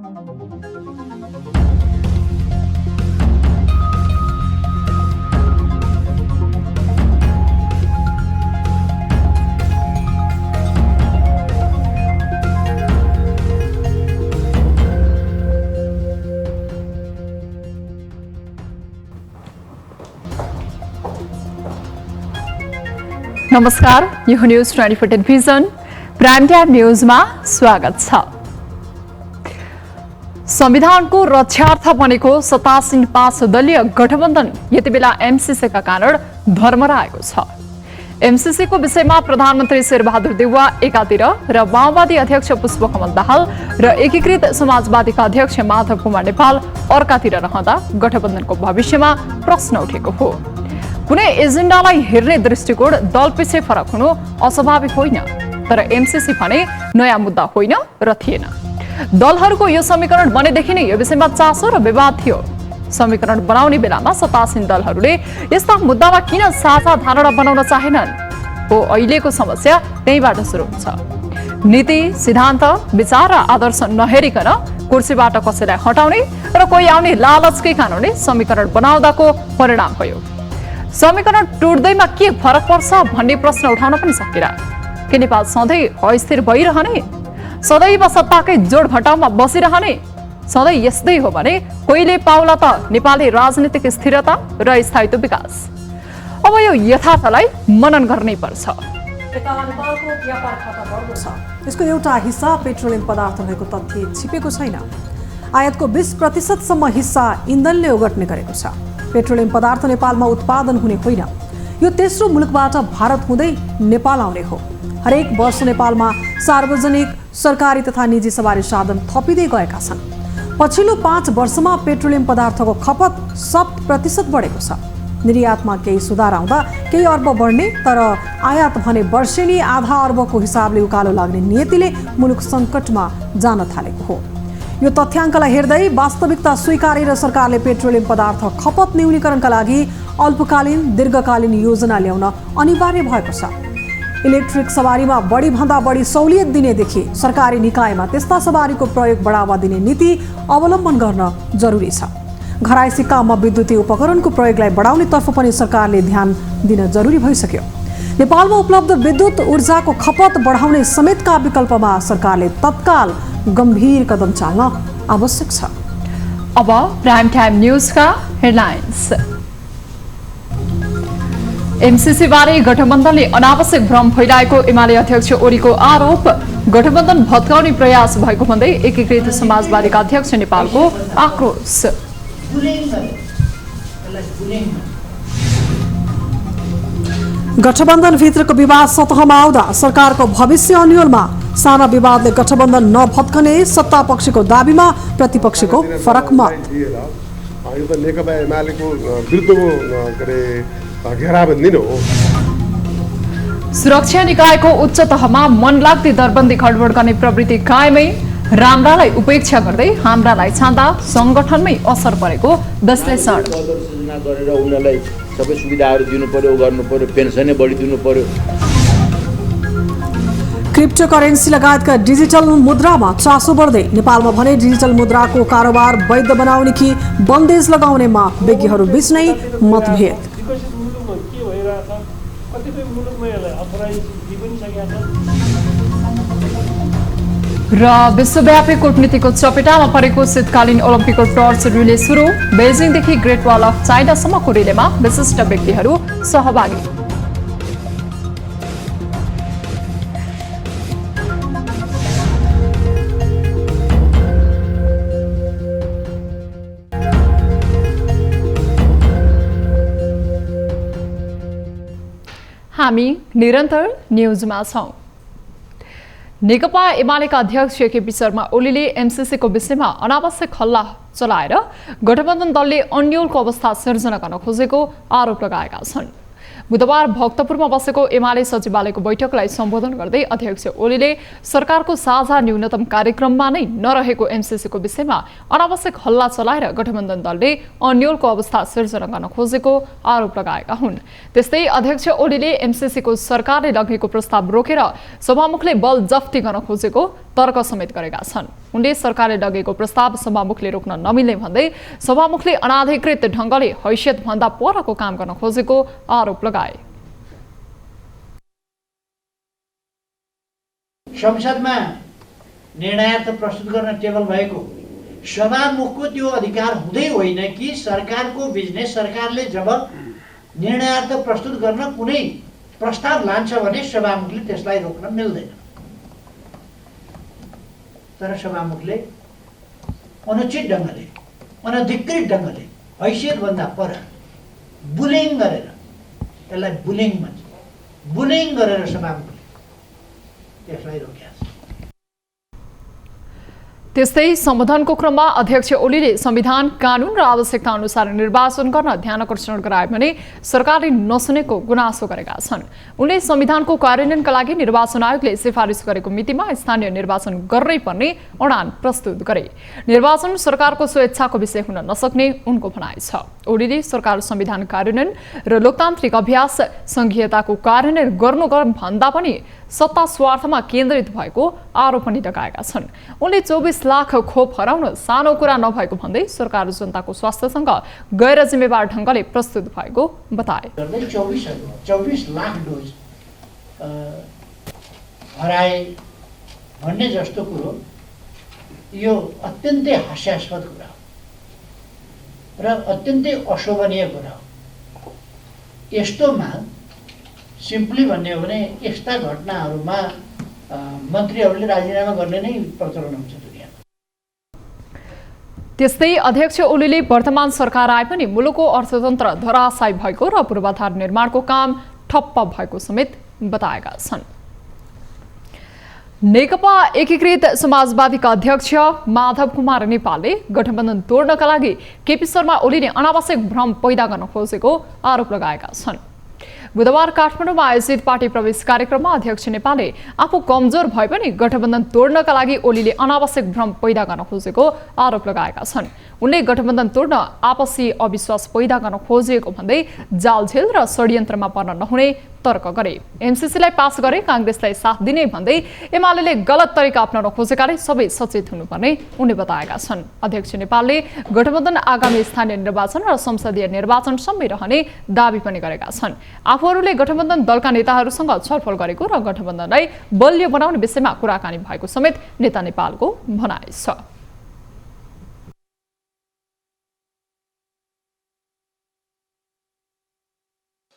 नमस्कार, यो news 24 television prime time न्यूजमा स्वागत छ। संविधानको रक्षार्थ बनेको सत्तासीन 5 दलीय गठबन्धन यति बेला एमसीसीका कारण भरमराएको छ। एमसीसीको विषयमा प्रधानमन्त्री शेरबहादुर देउवा एकातिर र माओवादी अध्यक्ष पुष्पकमल दाहाल र एकीकृत समाजवादीका अध्यक्ष माधव कुमार नेपाल अर्कातिर रहँदा गठबन्धनको भविष्यमा प्रश्न उठेको हो। कुनै एजेन्डालाई हेर्ने दृष्टिकोण दलपछि फरक हुनु अस्वाभाविक होइन, तर एमसीसी भने नयाँ मुद्दा होइन र थिएन। दलहरूको यो समीकरण बनेदेखि नै यो विषयमा चासो र विवाद थियो। समीकरण बनाउने बेलामा सत्तासीन दलहरूले यस्ता मुद्दामा किन साझा धारणा बनाउन चाहेनन् हो अहिलेको समस्या त्यहीबाट सुरु हुन्छ। नीति, सिद्धान्त, विचार र आदर्श नहेरिकन कुर्सीबाट कसैलाई हटाउने र कोही आउने लालचकै कारणले समीकरण बनाउँदाको परिणाम भयो। समीकरण टुट्दैमा के फरक पर्छ भन्ने प्रश्न उठाउन पनि सकिएला। के नेपाल सधैँ अस्थिर भइरहने, सदैव सत्ताकै जोड घटाउमा बसिरहने? सधैँ यस्तै हो भने कहिले पाउला त नेपाली राजनीतिक स्थिरता र स्थायित्व विकास। अब यो यथार्थलाई मनन गर्नै पर्छ। नेपालको व्यापार खाता बढ्दो छ, यसको एउटा हिस्सा पेट्रोलियम पदार्थ रहेको तथ्य छिपेको छैन। आयातको 20% हिस्सा इन्धनले ओगट्ने गरेको छ। पेट्रोलियम पदार्थ नेपालमा उत्पादन हुने होइन, यो तेस्रो मुलुकबाट भारत हुँदै नेपाल आउने हो। हरेक वर्ष नेपालमा सार्वजनिक, सरकारी तथा निजी सवारी साधन थपिँदै गएका छन्। पछिल्लो 5 वर्षमा पेट्रोलियम पदार्थको खपत 7% बढेको छ। निर्यातमा केही सुधार आउँदा केही अर्ब बढ्ने, तर आयात भने वर्षेनी आधा अर्बको हिसाबले उकालो लाग्ने नियतिले मुलुक सङ्कटमा जान थालेको हो। यो तथ्याङ्कलाई हेर्दै वास्तविकता स्वीकारेर सरकारले पेट्रोलियम पदार्थ खपत न्यूनीकरणका लागि अल्पकालीन, दीर्घकालीन योजना ल्याउन अनिवार्य भएको छ। इलेक्ट्रिक सवारीमा बढीभन्दा बढी सहुलियत दिनेदेखि सरकारी निकायमा त्यस्ता सवारीको प्रयोग बढावा दिने नीति अवलम्बन गर्न जरुरी छ। घरायसी काममा विद्युतीय उपकरणको प्रयोगलाई बढाउनेतर्फ पनि सरकारले ध्यान दिन जरुरी भइसक्यो। नेपालमा उपलब्ध विद्युत ऊर्जाको खपत बढाउने समेतका विकल्पमा सरकारले तत्काल गम्भीर कदम चाल्न आवश्यक छ। अब प्राइम टाइम न्यूजका हेडलाइन्स। एमसीसी बारे गठबन्धनले अनावश्यक भ्रम फैलाएको एमाले अध्यक्ष ओलीको आरोप। गठबन्धन भत्काउने प्रयास भएको भन्दै एकीकृत समाजवादीका अध्यक्ष नेपालको आक्रोश। गठबन्धनभित्रको विवाद सतहमा आउँदा सरकारको भविष्य अन्यलमा। साना विवादले गठबन्धन नभत्कने सत्ता पक्षको दाबीमा प्रतिपक्षको फरक मत। यो त नेकपा एमालेको विरुद्धको घेराबन्दी नै हो। सुरक्षा निकायको उच्च तहमा मनलाग्दी दरबन्दी खडबड गर्ने प्रवृत्ति कायमै। राम्रालाई उपेक्षा गर्दै हाम्रालाई छान्दा संगठनमै असर परेको विश्लेषण। गरेर उनीहरूलाई सबै सुविधाहरू दिनु पर्यो, गर्नु पर्यो, पेन्सनै बढी दिनु पर्यो। क्रिप्टोकरेन्सी लगायतका डिजिटल मुद्रामा चासो बढ्दै। नेपालमा भने डिजिटल मुद्राको कारोबार वैध बनाउने कि बन्देज लगाउनेमा विज्ञहरू बीच नै मतभेद। र विश्वव्यापी कूटनीतिको चपेटामा परेको शीतकालीन ओलम्पिकको टर्च रिले सुरु। बेजिङदेखि ग्रेट वाल अफ चाइनासम्मको रिलेमा विशिष्ट व्यक्तिहरू सहभागी। हामी निरन्तर न्यूजमा छौं। नेकपा एमालेका अध्यक्ष केपी शर्मा ओलीले एमसीसीको विषयमा अनावश्यक हल्ला चलाएर गठबन्धन दलले अन्यलको अवस्था सिर्जना गर्न खोजेको आरोप लगाएका छन्। बुधबार भक्तपुरमा बसेको एमाले सचिवालयको बैठकलाई सम्बोधन गर्दै अध्यक्ष ओलीले सरकारको साझा न्यूनतम कार्यक्रममा नै नरहेको एमसीसीको विषयमा अनावश्यक हल्ला चलाएर गठबन्धन दलले अन्यलको अवस्था सिर्जना गर्न खोजेको आरोप लगाएका हुन्। त्यस्तै अध्यक्ष ओलीले एमसीसीको सरकारले लगेको प्रस्ताव रोकेर सभामुखले बल जफ्ती गर्न खोजेको तर्क समेत गरेका छन्। उनले सरकारले लगेको प्रस्ताव सभामुखले रोक्न नमिल्ने भन्दै सभामुखले अनाधिकृत ढङ्गले हैसियतभन्दा परको काम गर्न खोजेको आरोप लगाए। संसदमा निर्णयार्थ प्रस्तुत गर्न टेबल भएको सभामुखको त्यो अधिकार हुँदै होइन कि सरकारको बिजनेस सरकारले जब निर्णयार्थ प्रस्तुत गर्न कुनै प्रस्ताव लान्छ भने सभामुखले त्यसलाई रोक्न मिल्दैन। तर सभामुखले अनुचित ढङ्गले अनधिकृत ढङ्गले हैसियतभन्दा पर बुलिङ गरेर, त्यसलाई बुलिङ भन्छ, बुलिङ गरेर सभामुखले त्यसलाई रोक्या। त्यस्तै सम्बोधनको क्रममा अध्यक्ष ओलीले संविधान, कानुन र आवश्यकता अनुसार निर्वाचन गर्न ध्यान आकर्षण गराए भने सरकारले नसुनेको गुनासो गरेका छन्। उनले संविधानको कार्यान्वयनका लागि निर्वाचन आयोगले सिफारिस गरेको मितिमा स्थानीय निर्वाचन गर्नै पर्ने अडान प्रस्तुत गरे। निर्वाचन सरकारको स्वेच्छाको विषय हुन नसक्ने उनको भनाइ छ। ओलीले सरकार संविधान कार्यान्वयन र लोकतान्त्रिक अभ्यास संघीयताको कार्यान्वयन गर्नु भन्दा पनि सत्ता स्वार्थमा केन्द्रित भएको आरोप पनि लगाएका छन्। उनले 24 लाख खोप हराउन सानो कुरा नभएको भन्दै सरकार जनताको स्वास्थ्यसँग गैर जिम्मेवार ढङ्गले प्रस्तुत भएको बताए। 24 लाख डोज हराए भन्ने जस्तो कुरो यो अत्यन्तै हास्यास्पद कुरा हो र अत्यन्तै अशोभनीय कुरा हो। यस्तोमा सिम्पली भन्ने हो भने यस्ता घटनाहरूमा मन्त्रीहरूले राजीनामा गर्ने नै प्रचलन हुन्छ दुनियाँमा। त्यस्तै अध्यक्ष ओलीले वर्तमान सरकार आए पनि मुलुकको अर्थतन्त्र धराशायी भएको र पूर्वाधार निर्माणको काम ठप्प भएको समेत बताएका छन्। नेकपा एकीकृत समाजवादीका अध्यक्ष माधव कुमार नेपालले गठबन्धन तोड्नका लागि केपी शर्मा ओलीले अनावश्यक भ्रम पैदा गर्न खोजेको आरोप लगाएका छन्। बुधबार काठमाडौँमा आयोजित पार्टी प्रवेश कार्यक्रममा अध्यक्ष नेपालले आफू कमजोर भए पनि गठबन्धन तोड्नका लागि ओलीले अनावश्यक भ्रम पैदा गर्न खोजेको आरोप लगाएका छन्। उनले गठबन्धन तोड्न आपसी अविश्वास पैदा गर्न खोजिएको भन्दै जालझेल र षड्यन्त्रमा पर्न नहुने तर्क गरे। एमसीसीलाई पास गरे काङ्ग्रेसलाई साथ दिने भन्दै एमाले गलत तरिका अप्नाउन खोजेकाले सबै सचेत हुनुपर्ने उनले बताएका छन्। अध्यक्ष नेपालले गठबन्धन आगामी स्थानीय निर्वाचन र संसदीय निर्वाचनसम्मै रहने दावी पनि गरेका छन्। आफूहरूले गठबन्धन दलका नेताहरूसँग छलफल गरेको र गठबन्धनलाई बलियो बनाउने विषयमा कुराकानी भएको समेत नेता नेपालको भनाइ छ।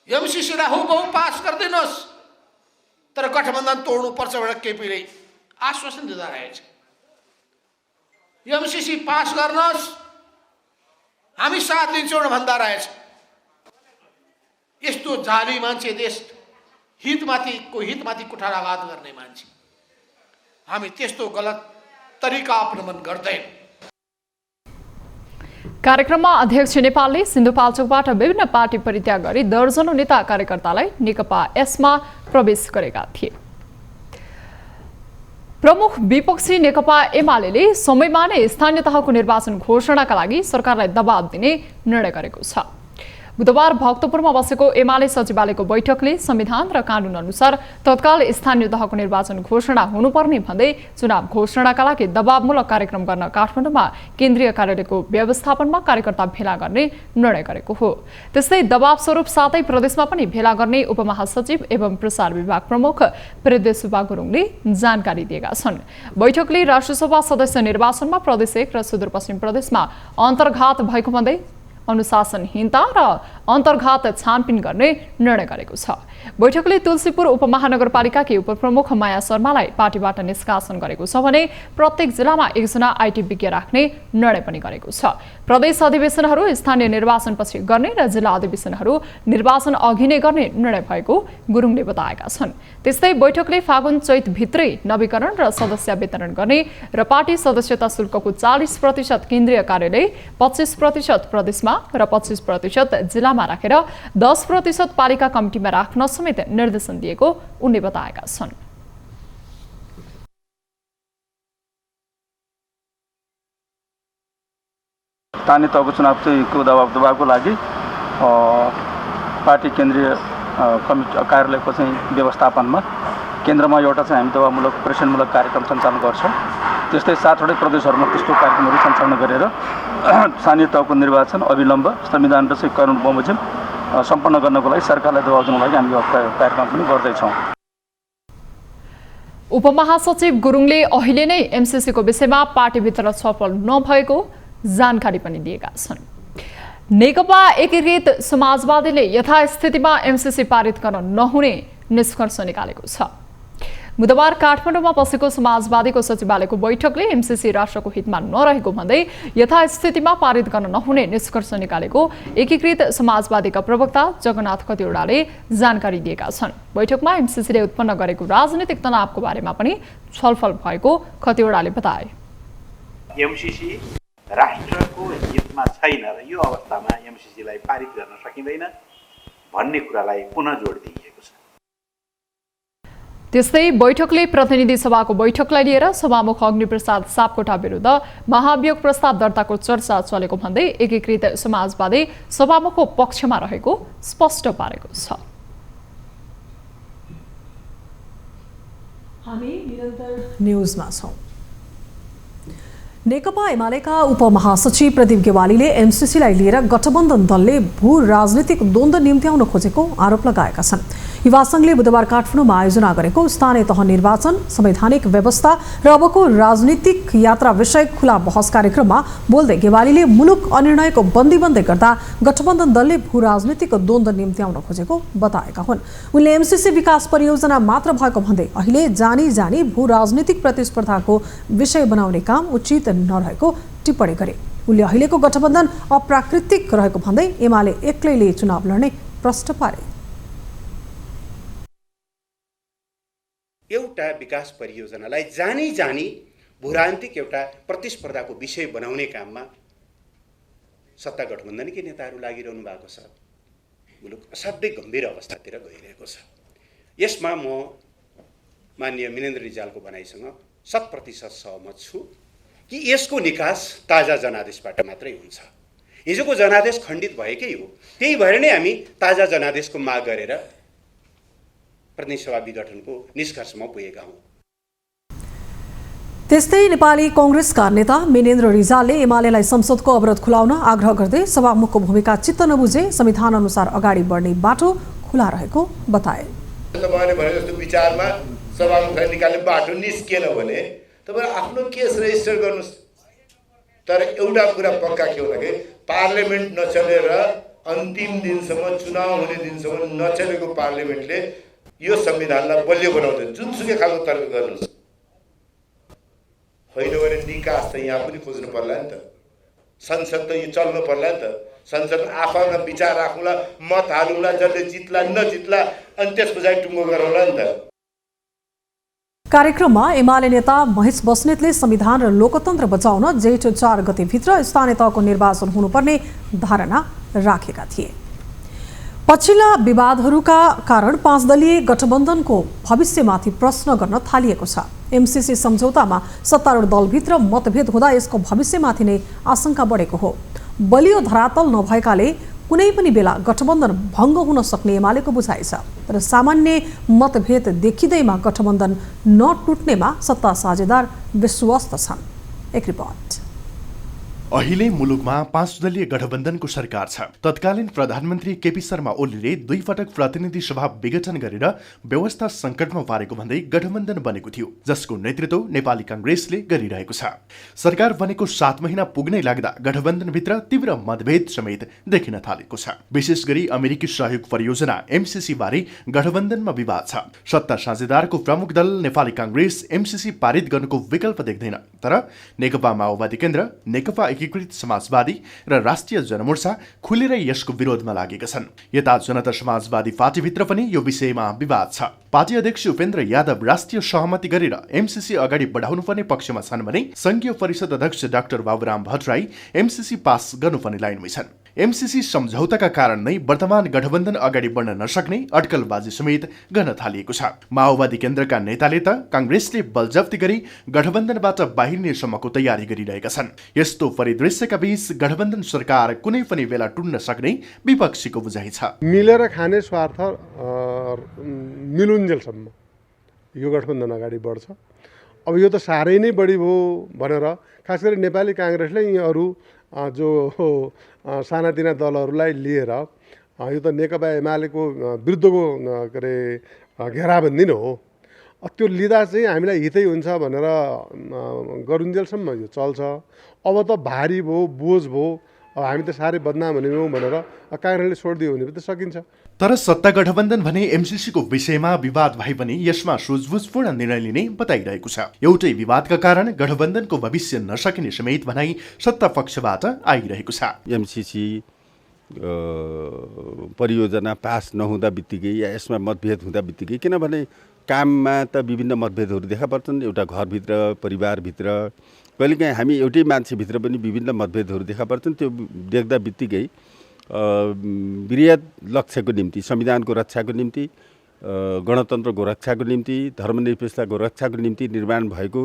एमसीसीलाई हुबहु पास गरिदिनुहोस् तर गठबन्धन तोड्नुपर्छ भनेर केपीले आश्वासन दिँदा रहेछ। एमसीसी पास गर्नुहोस् हामी साथ दिन्छौँ भन्दा रहेछ। यस्तो जाली मान्छे, देश हितमाथि कुठाराघात गर्ने मान्छे, हामी त्यस्तो गलत तरिका अवलम्बन गर्दैन। कार्यक्रममा अध्यक्ष नेपालले सिन्धुपाल्चोकबाट विभिन्न पार्टी परित्याग गरी दर्जनौं नेता कार्यकर्तालाई नेकपा एसमा प्रवेश गरेका थिए। प्रमुख विपक्षी नेकपा एमाले समयमा नै स्थानीय तहको निर्वाचन घोषणाका लागि सरकारलाई दबाब दिने निर्णय गरेको छ। बुधबार भक्तपुरमा बसेको एमाले सचिवालयको बैठकले संविधान र कानुन अनुसार तत्काल स्थानीय तहको निर्वाचन घोषणा हुनुपर्ने भन्दै चुनाव घोषणाका लागि दबावमूलक कार्यक्रम गर्न काठमाडौँमा केन्द्रीय कार्यालयको व्यवस्थापनमा कार्यकर्ता भेला गर्ने निर्णय गरेको हो। त्यस्तै दबाव स्वरूप सातै प्रदेशमा पनि भेला गर्ने उपमहासचिव एवं प्रसार विभाग प्रमुख प्रियदेशुबा गुरुङले जानकारी दिएका छन्। बैठकले राष्ट्रसभा सदस्य निर्वाचनमा प्रदेश 1 र सुदूरपश्चिम प्रदेशमा अन्तर्घात भएको भन्दै अनुशासनहीनता र अन्तर्घात छानबिन गर्ने निर्णय गरेको छ। बैठकले तुलसीपुर उपमहानगरपालिकाकी उपप्रमुख माया शर्मालाई पार्टीबाट निष्कासन गरेको छ भने प्रत्येक जिल्लामा एकजना आइटी विज्ञ राख्ने निर्णय पनि गरेको छ। प्रदेश अधिवेशनहरू स्थानीय निर्वाचनपछि गर्ने र जिल्ला अधिवेशनहरू निर्वाचन अघि नै गर्ने निर्णय भएको गुरुङले बताएका छन्। त्यस्तै बैठकले फागुन चैत भित्रै नवीकरण र सदस्य वितरण गर्ने र पार्टी सदस्यता शुल्कको 40% केन्द्रीय कार्यालय, 25% प्रदेशमा र 25% जिल्लामा राखेर 10% पालिका कमिटीमा राख्न समेत निर्देशन दिएको उनले बताएका छन्। स्थानीय तहको चुनावको दबावको लागि पार्टी केन्द्रीय कमिटी कार्यालयको चाहिँ व्यवस्थापनमा केन्द्रमा एउटा चाहिँ हामी दबावमूलक प्रेषणमूलक कार्यक्रम सञ्चालन गर्छौँ। त्यस्तै 7वटै प्रदेशहरूमा त्यस्तो कार्यक्रमहरू सञ्चालन गरेर स्थानीय तहको निर्वाचन अविलम्ब संविधान र कानुन बमोजिम सम्पन्न गर्नको लागि सरकारलाई दबाव दिनको लागि हामी यो कार्यक्रम पनि गर्दैछौँ। उपमहासचिव गुरुङले अहिले नै एमसीसीको विषयमा पार्टीभित्र छलफल नभएको जानकारी पनि दिएका छन्। नेकपा एकीकृत समाजवादीले यथास्थितिमा एमसीसी पारित गर्न नहुने निष्कर्ष निकालेको छ। बुधबार काठमाडौँमा बसेको समाजवादीको सचिवालयको बैठकले एमसीसी राष्ट्रको हितमा नरहेको भन्दै यथास्थितिमा पारित गर्न नहुने निष्कर्ष निकालेको एकीकृत समाजवादीका प्रवक्ता जगन्नाथ खतिवड़ाले जानकारी दिएका छन्। बैठकमा एमसीसीले उत्पन्न गरेको राजनीतिक तनावको बारेमा पनि छलफल भएको खतिवड़ाले बताए। एमसीसी राष्ट्रको हितमा छैन र यो अवस्थामा एमसीसीलाई पारित गर्न सकिँदैन भन्ने कुरालाई पुनः जोड दिइएको छ। त्यस्तै बैठकले प्रतिनिधि सभाको बैठकलाई लिएर सभामुख अग्निप्रसाद सापकोटा विरुद्ध महाभियोग प्रस्ताव दर्ताको चर्चा चलेको भन्दै एकीकृत समाजवादी सभामुखको पक्षमा रहेको स्पष्ट पारेको छ। हामी निरन्तर न्यूजमा छौं। नेकपा एमालेका उपमहासचिव प्रदीप गेवालीले एमसीसीलाई लिएर गठबन्धन दलले भू राजनीतिक द्वन्द्व निम्त्याउन खोजेको आरोप लगाएका छन्। युवा संघले बुधबार काठमाडौँमा आयोजना गरेको स्थानीय तह निर्वाचन, संवैधानिक व्यवस्था र अबको राजनीतिक यात्रा विषयक खुला बहस कार्यक्रममा बोल्दै गेवालीले मुलुक अनिर्णयको बन्दी बन्दै गर्दा गठबन्धन दलले भू राजनीतिक द्वन्द्व निम्त्याउन खोजेको बताएका हुन्। उनले एमसीसी विकास परियोजना मात्र भएको भन्दै अहिले जानी जानी भू राजनीतिक प्रतिस्पर्धाको विषय बनाउने काम उचित नरहेको टिप्पणी गरे। उनले अहिलेको गठबन्धन अप्राकृतिक रहेको भन्दै एमाले एक्लैले चुनाव लड्ने प्रश्न पारे। एउटा विकास परियोजनालाई जानी जानी भूराजनीतिक एउटा प्रतिस्पर्धाको विषय बनाउने काममा सत्ता गठबन्धनकै नेताहरू लागिरहनु भएको छ। मुलुक असाध्यै गम्भीर अवस्थातिर गइरहेको छ। यसमा म माननीय मिनेन्द्र रिजालको भनाइसँग 100% सहमत छु कि यसको निकास ताजा जनादेशबाट मात्रै हुन्छ। हिजोको जनादेश खण्डित भएकै हो, त्यही भएर नै हामी ताजा जनादेशको माग गरेर प्रतिनिधि सभा विघटनको निष्कर्षमा पुगेका हौं। त्यस्तै नेपाली कांग्रेसका नेता मिनेन्द्र रिजालले एमालेलाई संसदको अवरोध खुलाउन आग्रह गर्दै सभामुखको भूमिका चित्त नबुझे संविधान अनुसार अगाडि बढ्ने बाटो खुला रहेको बताए। तपाईले भने जस्तो विचारमा सभामुखलाई निकाल्ने बाटो निस्केन भने तपाईले आफ्नो केस रेजिस्टर गर्नुस्। तर एउटा कुरा पक्का के होला कि पार्लियामेन्ट नचलेर अन्तिम दिनसम्म चुनाव हुने दिनसम्म नचलेको पार्लियामेन्टले यो संविधानलाई बलियो बनाउँदैन। जुनसुकै खालको तर्क गर्नुस्, होइन भने निकास त यहाँ पनि खोज्नु पर्ला नि त। संसद त यो चल्नु पर्ला नि त। संसद आफैमा विचार राखौँला, मत हालौँला, जसले जित्ला नजित्ला, अनि त्यस पछाडि टुङ्गो गरौँला नि त। कार्यक्रममा एमाले नेता महेश बस्नेतले संविधान र लोकतन्त्र बचाउन जेठ 4 गतेभित्र स्थानीय तहको निर्वाचन हुनुपर्ने धारणा राखेका थिए। पछिल्ला विवादहरूका कारण 5 दलीय गठबन्धनको भविष्यमाथि प्रश्न गर्न थालिएको छ। एमसीसी सम्झौतामा सत्तारूढ दलभित्र मतभेद हुँदा यसको भविष्यमाथि नै आशंका बढेको हो। बलियो धरातल नभएकाले कुनै पनि बेला गठबन्धन भङ्ग हुन सक्ने एमालेको बुझाइ छ। तर सामान्य मतभेद देखिँदैमा गठबन्धन नटुट्नेमा सत्ता साझेदार विश्वस्त छन्। एक रिपोर्ट। अहिले मुलुकमा 5 दलीय गठबन्धनको सरकार छ। तत्कालीन प्रधानमन्त्री केपी शर्मा ओलीले 2 पटक प्रतिनिधि सभा विघटन गरेर व्यवस्था संकटमा पारेको भन्दै गठबन्धन बनेको थियो, जसको नेतृत्व नेपाली कांग्रेसले गरिरहेको छ। सरकार बनेको 7 महिना पुग्नै लाग्दा गठबन्धनभित्र तीव्र मतभेद समेत देखिन थालेको छ। विशेष गरी अमेरिकी सहयोग परियोजना एमसीसी बारे गठबन्धनमा विवाद छ। सत्ता साझेदारको प्रमुख दल नेपाली कांग्रेस एमसीसी पारित गर्नुको विकल्प देख्दैन। तर नेकपा माओवादी केन्द्र, नेकपा एकीकृत समाजवादी र राष्ट्रिय जनमोर्चा खुलेरै यसको विरोधमा लागेका छन्। यता जनता समाजवादी पार्टीभित्र पनि यो विषयमा विवाद छ। पार्टी अध्यक्ष उपेन्द्र यादव राष्ट्रिय सहमति गरेर एमसीसी अगाडि बढाउनुपर्ने पक्षमा छन् भने संघीय परिषद अध्यक्ष doctor Baburam Bhattarai MCC pass गर्नुपर्ने लाइनमै छन्। एमसीसी सम्झौताका कारण नै वर्तमान गठबन्धन अगाडि बढ्न नसक्ने अड्कलबाजी समेत गर्न थालिएको छ। माओवादी केन्द्रका नेताले त कांग्रेसले बलजफ्ती गरी गठबन्धनबाट बाहिर्ने सम्मको तयारी गरिरहेका छन्। यस्तो परिदृश्यका बीच गठबन्धन सरकार कुनै पनि बेला टुट्न सक्ने विपक्षीको बुझाइ छ। मिलेर खाने स्वार्थ मिलुन्जेलसम्म यो गठबन्धन अगाडि बढ्छ। अब यो त साह्रै नै बढी भयो भनेर खास गरी नेपाली काङ्ग्रेसले यी अरू जो सानातिना दलहरूलाई लिएर यो त नेकपा एमालेको विरुद्धको के अरे घेराबन्दी नै हो। त्यो लिँदा चाहिँ हामीलाई हितै हुन्छ भनेर गरुन्जेलसम्म यो चल्छ। अब त भारी भयो, बोझ भयो, अब हामी त साह्रै बदनाम हुनेछौँ भनेर काङ्ग्रेसले छोडिदियो भने पनि सकिन्छ। तर सत्ता गठबन्धन भने एमसीसीको विषयमा विवाद भए पनि यसमा सुझबुझपूर्ण निर्णय लिने बताइरहेको छ। एउटै विवादका कारण गठबन्धनको भविष्य नसकिने समेत भनाई सत्ता पक्षबाट आइरहेको छ। एमसीसी परियोजना पास नहुँदा बित्तिकै या यसमा मतभेद हुँदा बित्तिकै, किनभने काममा त विभिन्न मतभेदहरू देखा पर्छन्। एउटा घरभित्र, परिवारभित्र, कहिलेकाहीँ हामी एउटै मान्छेभित्र पनि विभिन्न मतभेदहरू देखा पर्छन्। त्यो देख्दा बित्तिकै वृहत लक्ष्यको निम्ति, संविधानको रक्षाको निम्ति, गणतन्त्रको रक्षाको निम्ति, धर्मनिरपेक्षताको रक्षाको निम्ति निर्माण भएको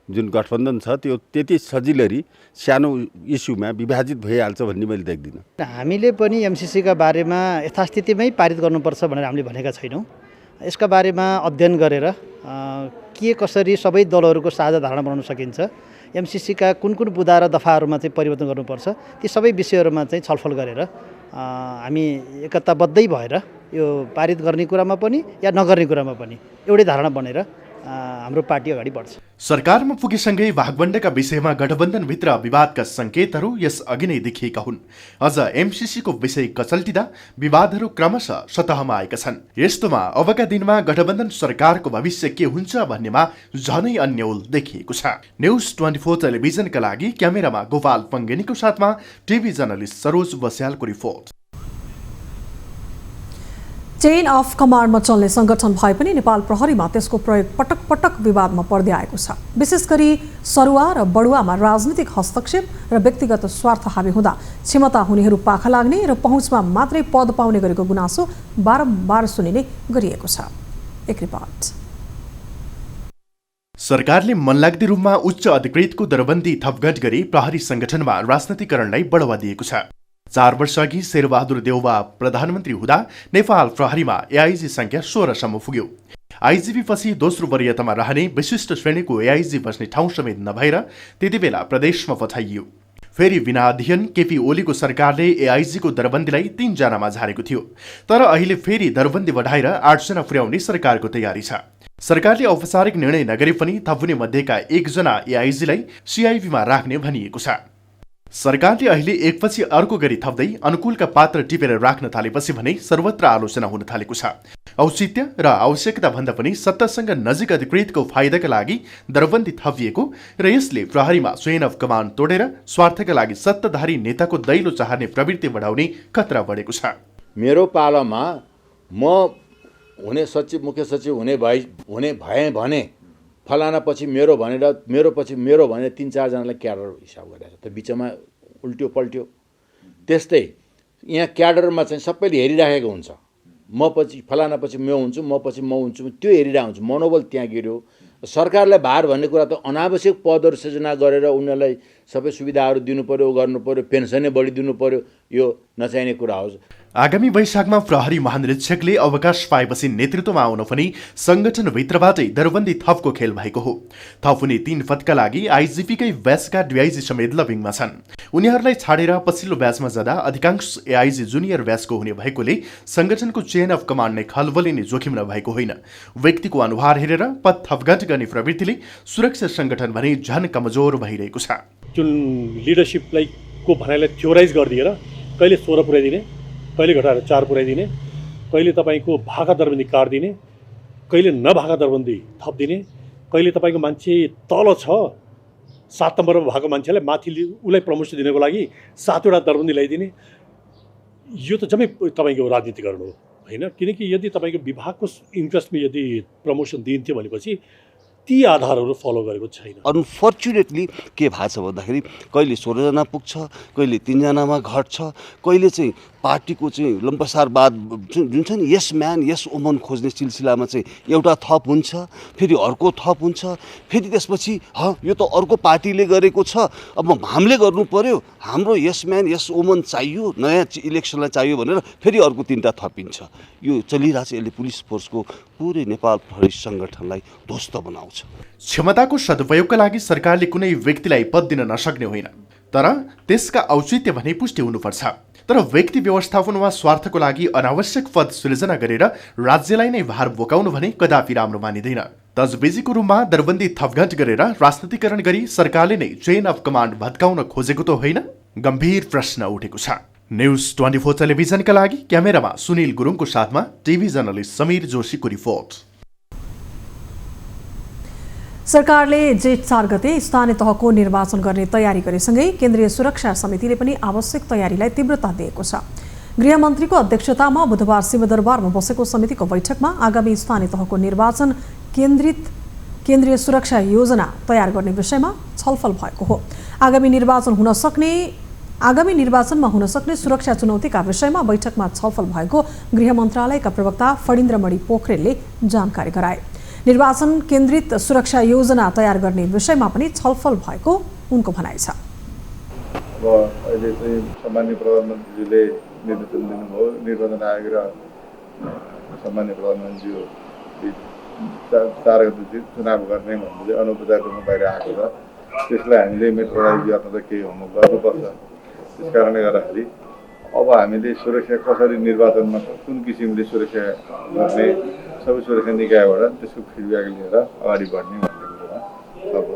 जुन गठबन्धन छ त्यो त्यति सजिलै सानो इस्युमा विभाजित भइहाल्छ भन्ने मैले देख्दिनँ। हामीले पनि एमसीसीका बारेमा यथास्थितिमै पारित गर्नुपर्छ भनेर हामीले भनेका छैनौँ। यसका बारेमा अध्ययन गरेर के कसरी सबै दलहरूको साझा धारणा बनाउन सकिन्छ, एमसीसीका कुन कुन बुँदा र दफाहरूमा चाहिँ परिवर्तन गर्नुपर्छ, ती सबै विषयहरूमा चाहिँ छलफल गरेर हामी एकताबद्धै भएर यो पारित गर्ने कुरामा पनि या नगर्ने कुरामा पनि एउटै धारणा बनेर हाम्रो पार्टी अगाडि बढ्छ। सरकारमा पुगेसँगै भागवण्डाका विषयमा गठबन्धनभित्र विवादका सङ्केतहरू यस अघि नै देखिएका हुन्। अझ एमसीसीको विषय कचल्टिँदा विवादहरू क्रमशः सतहमा आएका छन्। यस्तोमा अबका दिनमा गठबन्धन सरकारको भविष्य के हुन्छ भन्नेमा झनै अन्यल देखिएको छ। न्युज 24 टेलिभिजनका लागि क्यामेरामा गोपाल पङ्गेनीको साथमा टिभी जर्नलिस्ट सरोज बस्यालको रिपोर्ट। चेन अफ कमान्डमा चल्ने सङ्गठन भए पनि नेपाल प्रहरीमा त्यसको प्रयोग पटक पटक विवादमा पर्दै आएको छ। विशेष गरी सरुवा र बडुवामा राजनीतिक हस्तक्षेप र व्यक्तिगत स्वार्थ हावी हुँदा क्षमता हुनेहरू पाखा लाग्ने र पहुँचमा मात्रै पद पाउने गरेको गुनासो बारम्बार सुनिने गरिएको छ। एक रिपोर्ट। सरकारले मनलाग्दे रूपमा उच्च अधिकृतको दरबन्दी थपघट गरी प्रहरी सङ्गठनमा राजनीतिकरणलाई बढावा दिएको छ। 4 वर्ष अघि शेरबहादुर देउवा प्रधानमन्त्री हुँदा नेपाल प्रहरीमा एआइजी संख्या 16 सम्म पुग्यो। आइजिपी पछि दोस्रो वरियतामा रहने विशिष्ट श्रेणीको एआइजी बस्ने ठाउँ समेत नभएर त्यति बेला प्रदेशमा पठाइयो। फेरि बिना अध्ययन केपी ओलीको सरकारले एआइजीको दरबन्दीलाई 3 जनामा झारेको थियो। तर अहिले फेरि दरबन्दी बढाएर 8 जना पुर्याउने सरकारको तयारी छ। सरकारले औपचारिक निर्णय नगरे पनि थपुने मध्येका 1 जना एआइजीलाई सिआइबीमा राख्ने भनिएको छ। सरकारले अहिले एकपछि अर्को गरी थप्दै अनुकूलका पात्र टिपेर राख्न थालेपछि भने सर्वत्र आलोचना हुन थालेको छ। औचित्य र आवश्यकता भन्दा पनि सत्तासँग नजिक अधिकृतको फाइदाका लागि दरबन्दी थपिएको र यसले प्रहरीमा चेन अफ कमान्ड तोडेर स्वार्थका लागि सत्ताधारी नेताको दैलो चाहने प्रवृत्ति बढाउने खतरा बढेको छ। मेरो पालामा म हुने सचिव, मुख्य सचिव हुने भए भने फलाना पछि मेरो भनेर मेरो पछि मेरो भनेर 3-4 जनालाई क्याडर हिसाब गरेर त बिचमा उल्ट्यो पल्ट्यो। त्यस्तै यहाँ क्याडरमा चाहिँ सबैले हेरिराखेको हुन्छ। म पछि फलाना पछि म हुन्छु, म पछि म हुन्छु, त्यो हेरिरहेको हुन्छ। मनोबल त्यहाँ गिर्यो। सरकारलाई भार भन्ने कुरा त अनावश्यक पदहरू सृजना गरेर उनीहरूलाई सबै सुविधाहरू दिनु पर्यो, गर्नु पर्यो, पेन्सनै बढी दिनु पर्यो, यो नचाहिने कुरा हो। आगामी वैशाखमा प्रहरी महानिरीक्षकले अवकाश पाएपछि नेतृत्वमा आउन पनि संगठनभित्रबाटै दरबन्दी थपको खेल भएको हो। थप हुने 3 पदका लागि आइजिपीकै ब्याचका डीआइजी समेत लबिङमा छन्। उनीहरूलाई छाडेर पछिल्लो ब्याचमा जाँदा अधिकांश एआइजी जुनियर ब्याचको हुने भएकोले संगठनको चेन अफ कमान्ड नै खलबलिने जोखिम नभएको होइन। व्यक्तिको अनुहार हेरेर पद थपघट गर्ने प्रवृत्तिले सुरक्षा संगठन भने झन कमजोर भइरहेको छ। जुन लिडरसिपलाई को भनाइलाई थ्योराइज गरिदिएर कहिले 16 पुर्याइदिने, कहिले घटाएर 4 पुर्याइदिने, कहिले तपाईँको भाका दरबन्दी काट्दिने, कहिले नभाका दरबन्दी थपिदिने, कहिले तपाईँको मान्छे तल छ 7 नम्बरमा भएको मान्छेलाई माथि उसलाई प्रमोसन दिनको लागि 7वटा दरबन्दी ल्याइदिने, यो त जम्मै तपाईँको राजनीतिकरण हो होइन। किनकि यदि तपाईँको विभागको इन्ट्रेस्टमा यदि प्रमोसन दिन्थ्यो भनेपछि ती आधारहरू फलो गरेको छैन। अनफर्चुनेटली के भएको छ भन्दाखेरि कहिले 16 जना पुग्छ, कहिले 3 जनामा घट्छ, कहिले चाहिँ पार्टीको चाहिँ लम्पसारवाद जुन छ नि यस म्यान यस वुमन खोज्ने सिलसिलामा चाहिँ एउटा थप हुन्छ, फेरि अर्को थप हुन्छ, फेरि त्यसपछि यो त अर्को पार्टीले गरेको छ अब हामीले गर्नु पर्यो, हाम्रो यस म्यान यस वुमन चाहियो, नयाँ इलेक्सनलाई चाहियो भनेर फेरि अर्को 3टा थपिन्छ। यो चलिरहेको छ, यसले पुलिस फोर्सको पुरै नेपाल प्रहरी सङ्गठनलाई ध्वस्त बनाउँछ। क्षमताको सदुपयोगका लागि सरकारले कुनै व्यक्तिलाई पद दिन नसक्ने होइन, तर त्यसका औचित्य भने पुष्टि हुनुपर्छ। तर व्यक्ति व्यवस्थापन वा स्वार्थको लागि अनावश्यक पद सृजना गरेर राज्यलाई नै भार बोकाउनु भने कदापि राम्रो मानिँदैन। तजबेजीको रूपमा दरबन्दी थपघट गरेर राजनीतिकरण गरी सरकारले नै चेन अफ कमान्ड भत्काउन खोजेको त होइन? गम्भीर प्रश्न उठेको छ। न्यूज 24 टेलिभिजनका लागि क्यामेरामा सुनिल गुरुङको साथमा टिभी जर्नलिस्ट समीर जोशीको रिपोर्ट। सरकारले जेठ 4 गते स्थानीय तहको निर्वाचन गर्ने तयारी गरेसँगै केन्द्रीय सुरक्षा समितिले पनि आवश्यक तयारीलाई तीव्रता दिएको छ। गृहमन्त्रीको अध्यक्षतामा बुधबार सिंहदरबारमा बसेको समितिको बैठकमा आगामी स्थानीय तहको निर्वाचन केन्द्रित केन्द्रीय सुरक्षा योजना तयार गर्ने विषयमा छलफल भएको हो। आगामी निर्वाचनमा हुन सक्ने सुरक्षा चुनौतीका विषयमा बैठकमा छलफल भएको गृह मन्त्रालयका प्रवक्ता फणीन्द्रमणि पोखरेलले जानकारी गराए। निर्वाचन केन्द्रित सुरक्षा योजना तयार गर्ने विषयमा पनि छलफल भएको उनको भनाइ छ। अब अहिले चाहिँ सामान्य प्रधानमन्त्रीले निर्देशन दिनुभयो, निर्वाचन आयोग र सामान्य प्रधानमन्त्री 4 गते चुनाव गर्ने भन्ने अनौपचारिक रूपमा बाहिर आएको छ। त्यसलाई हामीले मेट्रोलाइज गर्न त केही गर्नुपर्छ। त्यस कारणले गर्दाखेरि अब हामीले सुरक्षा कसरी निर्वाचनमा कुन किसिमले सुरक्षा गर्ने सबै सुरक्षा निकायबाट त्यसको फिडब्याक लिएर अगाडि बढ्ने भन्ने कुरोमा अब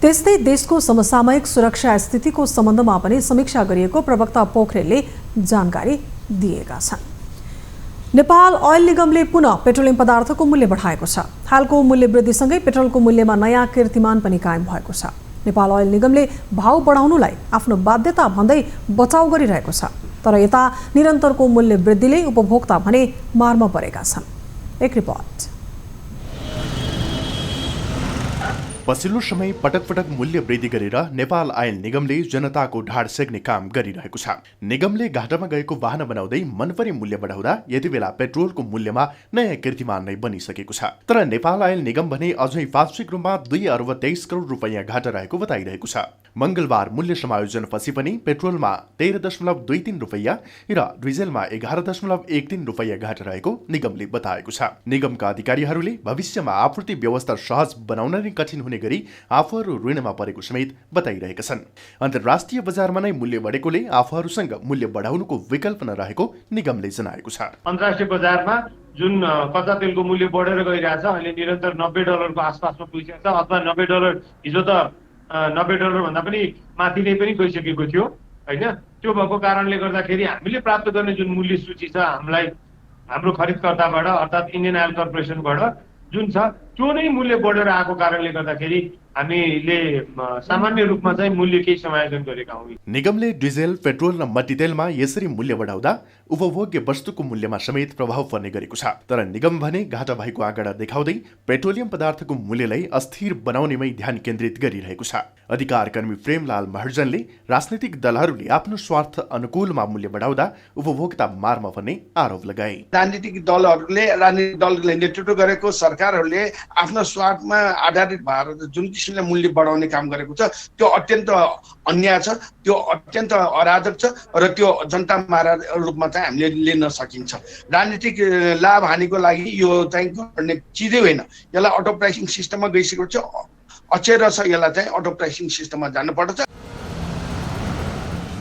त्यस्तै देशको समसामयिक सुरक्षा स्थितिको सम्बन्धमा पनि समीक्षा गरिएको प्रवक्ता पोखरेलले जानकारी दिएका छन्। नेपाल ऑयल निगमले पुनः पेट्रोलियम पदार्थको मूल्य बढाएको छ। हालको मूल्य वृद्धिसँगै पेट्रोलको मूल्यमा नयाँ कीर्तिमान पनि कायम भएको छ। नेपाल ऑयल निगमले भाव बढाउनुलाई आफ्नो बाध्यता भन्दै बचाउ गरिरहेको छ। तर यता निरन्तरको मूल्य वृद्धिले उपभोक्ता भने मारमा परेका छन्। एक रिपोर्ट। पछिल्लो समय पटक पटक मूल्य वृद्धि गरेर नेपाल आयल निगमले जनताको ढाड सेक्ने काम गरिरहेको छ। निगमले घाटामा गएको वाहन बनाउँदै मनपरी मूल्य बढाउँदा यति बेला पेट्रोलको मूल्यमा नयाँ कीर्तिमान नै बनिसकेको छ। तर नेपाल आयल निगम भने अझै वार्षिक रूपमा 2 अर्ब 23 करोड रुपैयाँ घाटा रहेको बताइरहेको छ। मंगलबार मूल्य समायोजनपछि पनि पेट्रोलमा 13.23 रुपैयाँ र डिजेलमा 11.13 रुपैयाँ घाटा रहेको निगमले बताएको छ। निगमका अधिकारीहरूले भविष्यमा आपूर्ति व्यवस्था सहज बनाउन नै कठिन हुने गरी आफूहरू ऋणमा परेको समेत बताइरहेका छन्। अन्तर्राष्ट्रिय बजारमा नै मूल्य बढेकोले आफूहरूसँग मूल्य बढाउनुको विकल्प नरहेको निगमले जनाएको छ। अन्तर्राष्ट्रिय बजारमा जुन कच्चा तेलको मूल्य बढेर गइरहेछ, अहिले निरन्तर $90 आसपासमा पुगिसकेको छ, अथवा $90 हिजो त $90 भन्दा पनि माथि नै पनि गइसकेको थियो हैन। त्यो भएको कारणले गर्दाखेरि हामीले प्राप्त गर्ने जुन मूल्य सूची छ हामीलाई हाम्रो खरिदकर्ताबाट अर्थात् इन्डियन आयल कर्पोरेसनबाट जुन छ त्यो नै मूल्य बढेर आएको कारणले गर्दाखेरि हामीले सामान्य रूपमा चाहिँ मूल्य केही समायोजन गरेका हौँ। निगमले डिजेल, पेट्रोल र मट्टीतेलमा यसरी मूल्य बढाउँदा उपभोग्य वस्तुको मूल्यमा समेत प्रभाव पर्ने गरेको छ। तर निगम भने घाटा भएको आँकडा देखाउँदै पेट्रोलियम पदार्थको मूल्यलाई अस्थिर बनाउनेमै ध्यान केन्द्रित गरिरहेको छ। अधिकार कर्मी प्रेमलाल महर्जनले राजनीतिक दलहरूले आफ्नो स्वार्थ अनुकूलमा मूल्य बढाउँदा उपभोक्ता मारमा पर्ने आरोप लगाए। राजनीतिक दलले नेतृत्व गरेको सरकारहरूले आफ्नो स्वार्थमा आधारित भएर जुन किसिमले मूल्य बढाउने काम गरेको छ त्यो अत्यन्त अन्याय छ, त्यो अत्यन्त अराजक छ र त्यो जनता मारा रूपमा चाहिँ हामीले लिन सकिन्छ। राजनीतिक लाभ हानिको लागि यो चाहिँ गर्ने चिजै होइन। यसलाई अटो प्राइसिङ सिस्टममा गइसकेको छ, अचेर छ, यसलाई चाहिँ अटो प्राइसिङ सिस्टममा जानुपर्छ।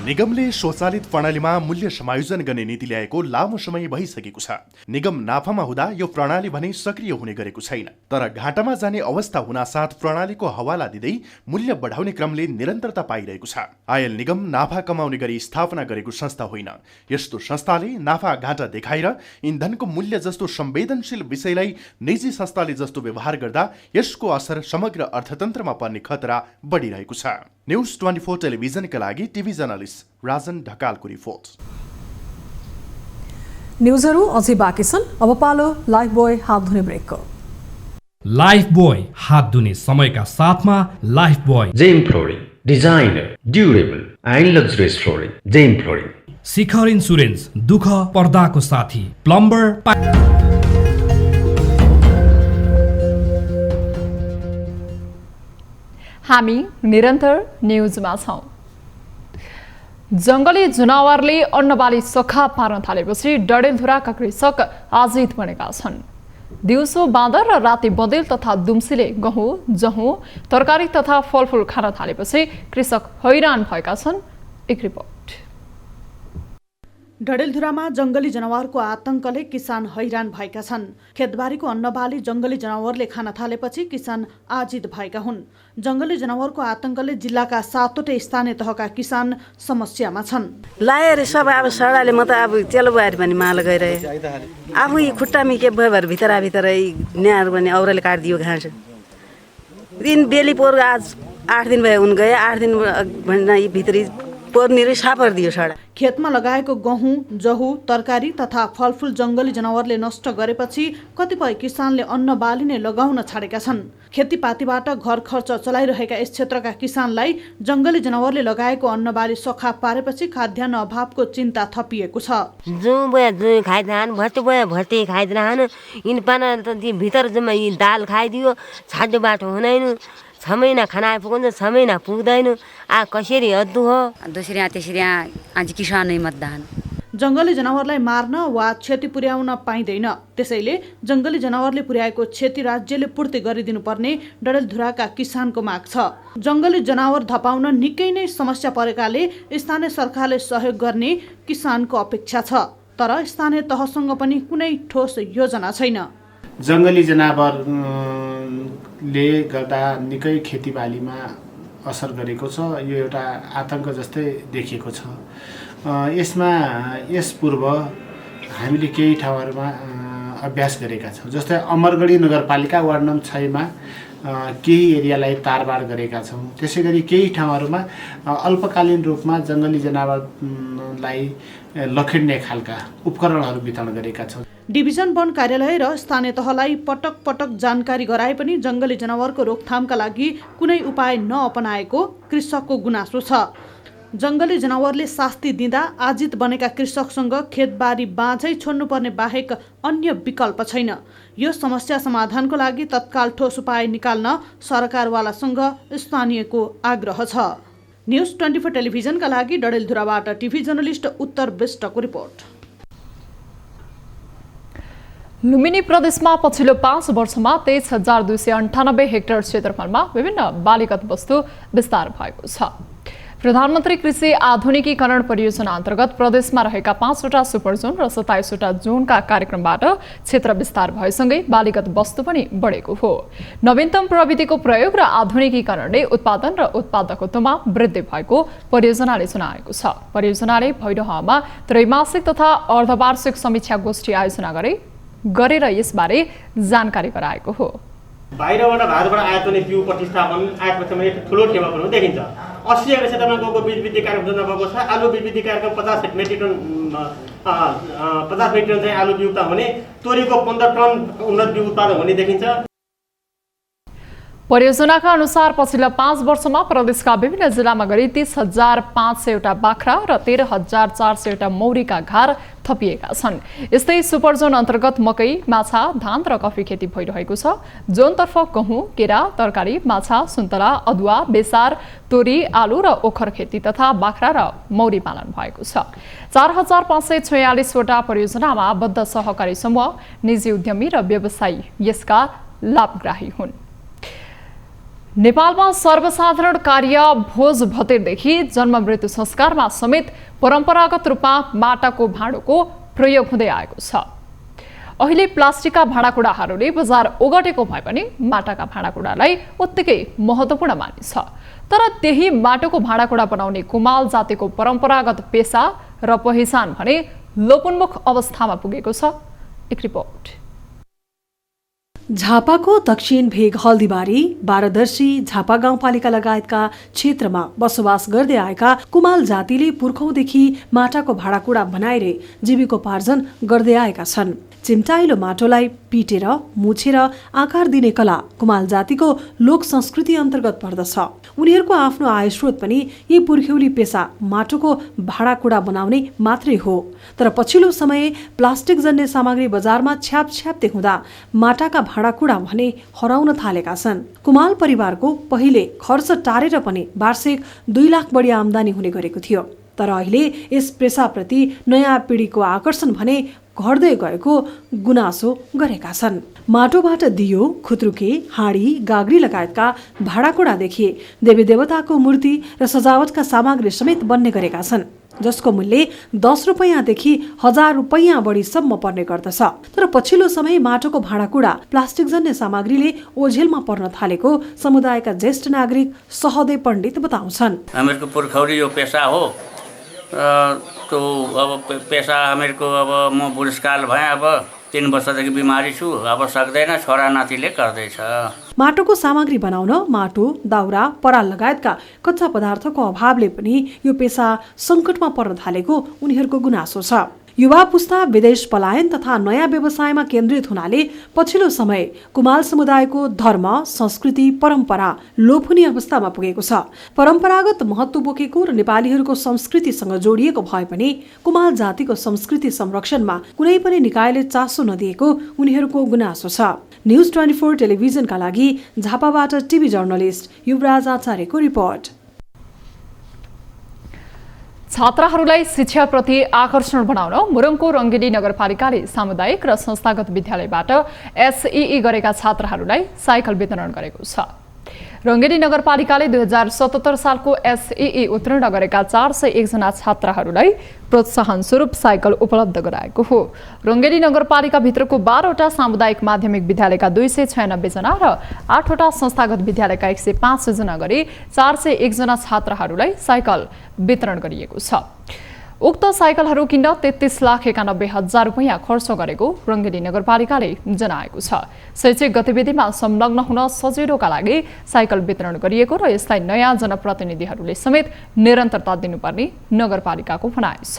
निगमले स्वचालित प्रणालीमा मूल्य समायोजन गर्ने नीति ल्याएको लामो समय भइसकेको छ। निगम नाफामा हुँदा यो प्रणाली भने सक्रिय हुने गरेको छैन। तर घाटामा जाने अवस्था हुनासाथ प्रणालीको हवाला दिँदै मूल्य बढाउने क्रमले निरन्तरता पाइरहेको छ। आयल निगम नाफा कमाउने गरी स्थापना गरेको संस्था होइन। यस्तो संस्थाले नाफा घाटा देखाएर इन्धनको मूल्य जस्तो संवेदनशील विषयलाई निजी संस्थाले जस्तो व्यवहार गर्दा यसको असर समग्र अर्थतन्त्रमा पर्ने खतरा बढिरहेको छ। न्यूज 24 टेलिभिजनका लागि टिभी जर्नलिस्ट राजन ढकालको रिपोर्ट। न्यूजहरू अझै बाँकी छन्। अब पालो लाइफ बोय हात धुने ब्रेकको। लाइफबॉय हात धुने समयका साथमा Lifebuoy. Gem flooring, designer, durable and luxurious flooring. Gem flooring. Shikhar insurance, दुःख पर्दाको साथी, प्लम्बर। हामी निरन्तर न्युजमा छौं। जंगली जनावरले अन्नबाली सखा पार्न थालेपछि डडेलधुराका कृषक आजित बनेका छन्। दिउँसो बाँदर र राति बँदेल तथा दुम्सीले गहुँ, जहुँ, तरकारी तथा फलफूल खान थालेपछि कृषक हैरान भएका छन्। एक रिपोर्ट। डडेलधुरामा जंगली जनावरको आतंकले किसान हैरान भएका छन्। खेतबारीको अन्नबाली जंगली जनावरले खान थालेपछि किसान आजित भएका हुन्। जंगली जनावरको आतंकले जिल्लाका 7वटै स्थानीय तहका किसान समस्यामा छन्। लाएर सब अब सडाले म त अब चेलो बारी पनि माल गइरहे आफू खुट्टामी के भएर भित्र न्यार पनि औरले काटिदियो घाँस। दिन बेली पोर आज 8 दिन भयो उन गए 8 दिन भन्दा भित्री पोर्निर सापर दियो सडा। खेतमा लगाएको गहुँ, जहु, तरकारी तथा फलफूल जंगली जनावरले नष्ट गरेपछि कतिपय किसानले अन्न बाली नै लगाउन छाडेका छन्। खेतीपातीबाट घर खर्च चलाइरहेका यस क्षेत्रका किसानलाई जंगली जनावरले लगाएको अन्न बाली सखा पारेपछि खाद्यान्न अभावको चिन्ता थपिएको छ। जो खाइरहनु भर्ती भयो भर्ती खाइरहनु इन पाना त भित्र जम्मा दाल खाइदियो छाड्यो बाटो हुँदैन। 6 महिना खाना पुग्छ 6 महिना पुग्दैन। कसरी अद्दु हो दोस्री तेस्री आज किसानै मतदान। जंगली जनावरलाई मार्न वा क्षति पुर्याउन पाइँदैन। त्यसैले जंगली जनावरले पुर्याएको क्षति राज्यले पूर्ति गरिदिनुपर्ने डडेलधुराका किसानको माग छ। जंगली जनावर धपाउन निकै नै समस्या परेकाले स्थानीय सरकारले सहयोग गर्ने किसानको अपेक्षा छ। तर स्थानीय तहसँग पनि कुनै ठोस योजना छैन। जंगली जनावरले गर्दा निकै खेतीबालीमा असर गरेको छ। यो एउटा आतंक जस्तै देखिएको छ। यसमा यस पूर्व हामीले केही ठाउँहरूमा अभ्यास गरेका छौँ। जस्तै अमरगढी नगरपालिका वार्ड नम्बर 6 मा केही एरियालाई तारबाड गरेका छौँ। त्यसै गरी केही ठाउँहरूमा अल्पकालीन रूपमा जंगली जनावरलाई लखेड्ने खालका उपकरणहरू वितरण गरेका छौँ। डिभिजन वन कार्यालय र स्थानीय तहलाई पटक पटक जानकारी गराए पनि जंगली जनावरको रोकथामका लागि कुनै उपाय नअपनाएको कृषकको गुनासो छ। जंगली जनावरले शास्ति दिँदा आजित बनेका कृषकसँग खेतबारी बाँझै छोड्नुपर्ने बाहेक अन्य विकल्प छैन। यो समस्या समाधानको लागि तत्काल ठोस उपाय निकाल्न सरकारवालासँग स्थानीयको आग्रह छ। न्युज 24 टेलिभिजनका लागि डडेलधुराबाट टिभी जर्नलिस्ट उत्तर विष्टको रिपोर्ट। लुम्बिनी प्रदेशमा पछिल्लो 5 वर्षमा 23,298 हेक्टर क्षेत्रफलमा विभिन्न बालीगत वस्तु विस्तार भएको छ। प्रधानमन्त्री कृषि आधुनिकीकरण परियोजना अन्तर्गत प्रदेशमा रहेका 5वटा सुपर जोन र 27वटा जोनका कार्यक्रमबाट क्षेत्र विस्तार भएसँगै बालीगत वस्तु पनि बढेको हो। नवीनतम प्रविधिको प्रयोग र आधुनिकीकरणले उत्पादन र उत्पादकत्वमा वृद्धि भएको परियोजनाले जनाएको छ। परियोजनाले भैरहमा त्रैमासिक तथा अर्धवार्षिक समीक्षा गोष्ठी आयोजना गरेर यसबारे जानकारी गराएको हो। बाहिरबाट भारतबाट आयात हुने बिउ प्रतिस्थापन आयातमा एक ठुलो टेवा पनि देखिन्छ। 80 एकड़ क्षेत्रमा गएको बीज वृद्धि कार्यक्रम योजना भएको छ। आलु बीज वृद्धि कार्यक्रम 50 मेट्रिक टन चाहिँ आलु बिउ हुने, तोरीको 15 टन उन्नत बिउ उत्पादन हुने देखिन्छ। परियोजनाका अनुसार पछिल्ला 5 वर्षमा प्रदेशका विभिन्न जिल्लामा गरी 30,500 बाख्रा र 13,400 मौरीका घार थपिएका छन्। यस्तै सुपरजोन अन्तर्गत मकै, माछा, धान र कफी खेती भइरहेको छ। जोनतर्फ गहुँ, केरा, तरकारी, माछा, सुन्तला, अदुवा, बेसार, तोरी, आलु र ओखर खेती तथा बाख्रा र मौरी पालन भएको छ। 4,546वटा परियोजनामा आबद्ध सहकारी समूह, निजी उद्यमी र व्यवसायी यसका लाभग्राही हुन्। नेपालमा सर्वसाधारण कार्य भोज भतेरदेखि जन्म मृत्यु संस्कारमा समेत परम्परागत रूपमा माटाको भाँडोको प्रयोग हुँदै आएको छ। अहिले प्लास्टिकका भाँडाकुँडाहरूले बजार ओगटेको भए पनि माटाका भाँडाकुँडालाई उत्तिकै महत्त्वपूर्ण मानिन्छ। तर त्यही माटोको भाँडाकुँडा बनाउने कुमाल जातिको परम्परागत पेसा र पहिचान भने लोपोन्मुख अवस्थामा पुगेको छ। एक रिपोर्ट। झापाको दक्षिण भेग हल्दीबारी, बारादर्शी, झापा गाउँपालिका लगायतका क्षेत्रमा बसोबास गर्दै आएका कुमाल जातिले पुर्खौंदेखि माटाको भाँडाकुँडा बनाएर जीविकोपार्जन गर्दै आएका छन्। चिम्टाइलो माटोलाई पिटेर मुछेर आकार दिने कला कुमाल जातिको लोक संस्कृति अन्तर्गत पर्दछ। उनीहरूको आफ्नो आय स्रोत पनि यही पुर्ख्यौली पेसा माटोको भाँडाकुँडा बनाउने मात्रै हो। तर पछिल्लो समय प्लास्टिक जन्य सामग्री बजारमा छ्यापछ्याप्ते हुँदा माटाका भाँडाकुँडा भने हराउन थालेका छन्। कुमाल परिवारको पहिले खर्च टारेर पनि वार्षिक 2 लाख बढी आम्दानी हुने गरेको थियो। तर अहिले यस पेसाप्रति नयाँ पिढीको आकर्षण भने घट्दै गएको गुनासो गरेका छन्। माटोबाट दियो, खुत्रुके, हाँडी, गाग्री लगायतका भाँडाकुँडादेखि देवी देवताको मूर्ति र सजावटका सामग्री समेत बन्ने गरेका छन्, जसको मूल्य 10 रुपैयाँदेखि 1000 रुपैयाँ बढीसम्म पर्ने गर्दछ। तर पछिल्लो समय माटोको भाँडाकुँडा प्लास्टिक जन्य सामग्रीले ओझेलमा पर्न थालेको समुदायका ज्येष्ठ नागरिक सहदेव पण्डित बताउँछन्। हामीहरूको पुर्खौली यो पेसा हो। तो अब पेसा हामीहरूको अब म बुढेसकाल भएँ, अब 3 वर्षदेखि बिमारी छु, अब सक्दैन, छोरा नातिले गर्दैछ। माटोको सामग्री बनाउन माटो, दाउरा, पराल लगायतका कच्चा पदार्थको अभावले पनि यो पेसा सङ्कटमा पर्न थालेको उनीहरूको गुनासो छ। युवा पुस्ता विदेश पलायन तथा नयाँ व्यवसायमा केन्द्रित हुनाले पछिल्लो समय कुमाल समुदायको धर्म, संस्कृति, परम्परा लोप हुने अवस्थामा पुगेको छ। परम्परागत महत्त्व बोकेको र नेपालीहरूको संस्कृतिसँग जोडिएको भए पनि कुमाल जातिको संस्कृति संरक्षणमा कुनै पनि निकायले चासो नदिएको उनीहरूको गुनासो छ। न्युज 24 टेलिभिजनका लागि झापाबाट टिभी जर्नलिस्ट युवराज आचार्यको रिपोर्ट। छात्राहरूलाई शिक्षाप्रति आकर्षण बनाउन मुरुङको रङ्गेली नगरपालिकाले सामुदायिक र संस्थागत विद्यालयबाट एसईई गरेका छात्राहरूलाई साइकल वितरण गरेको छ। रङ्गेली नगरपालिकाले 2077 सालको एसईई उत्तीर्ण गरेका 401 जना छात्राहरूलाई प्रोत्साहन स्वरूप साइकल उपलब्ध गराएको हो। रङ्गेली नगरपालिकाभित्रको 12 वटा सामुदायिक माध्यमिक विद्यालयका 296 जना र 8 वटा संस्थागत विद्यालयका 105 जना गरी 401 जना छात्राहरूलाई साइकल वितरण गरिएको छ। उक्त साइकलहरू किन्न 33,91,000 रुपैयाँ खर्च गरेको रङ्गेली नगरपालिकाले जनाएको छ। शैक्षिक गतिविधिमा संलग्न हुन सजिलोका लागि साइकल वितरण गरिएको र यसलाई नयाँ जनप्रतिनिधिहरूले समेत निरन्तरता दिनुपर्ने नगरपालिकाको भनाइ छ।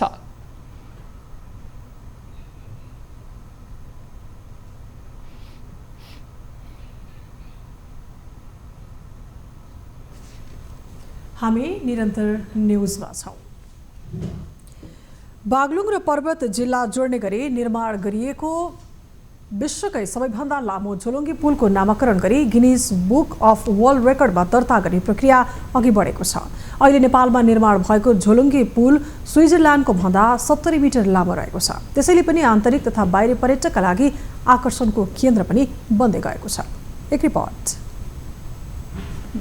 हामी निरन्तर न्युजमा छौं। बागलुङ र पर्वत जिल्ला जोड्ने गरी निर्माण गरिएको विश्वकै सबैभन्दा लामो झोलुङ्गे पुलको नामाकरण गरी गिनिज बुक अफ वर्ल्ड रेकर्डमा दर्ता गर्ने प्रक्रिया अघि बढेको छ। अहिले नेपालमा निर्माण भएको झोलुङ्गे पुल स्विजरल्यान्डको भन्दा 70 मिटर लामो रहेको छ। त्यसैले पनि आन्तरिक तथा बाहिरी पर्यटकका लागि आकर्षणको केन्द्र पनि बन्दै गएको छ। एक रिपोर्ट।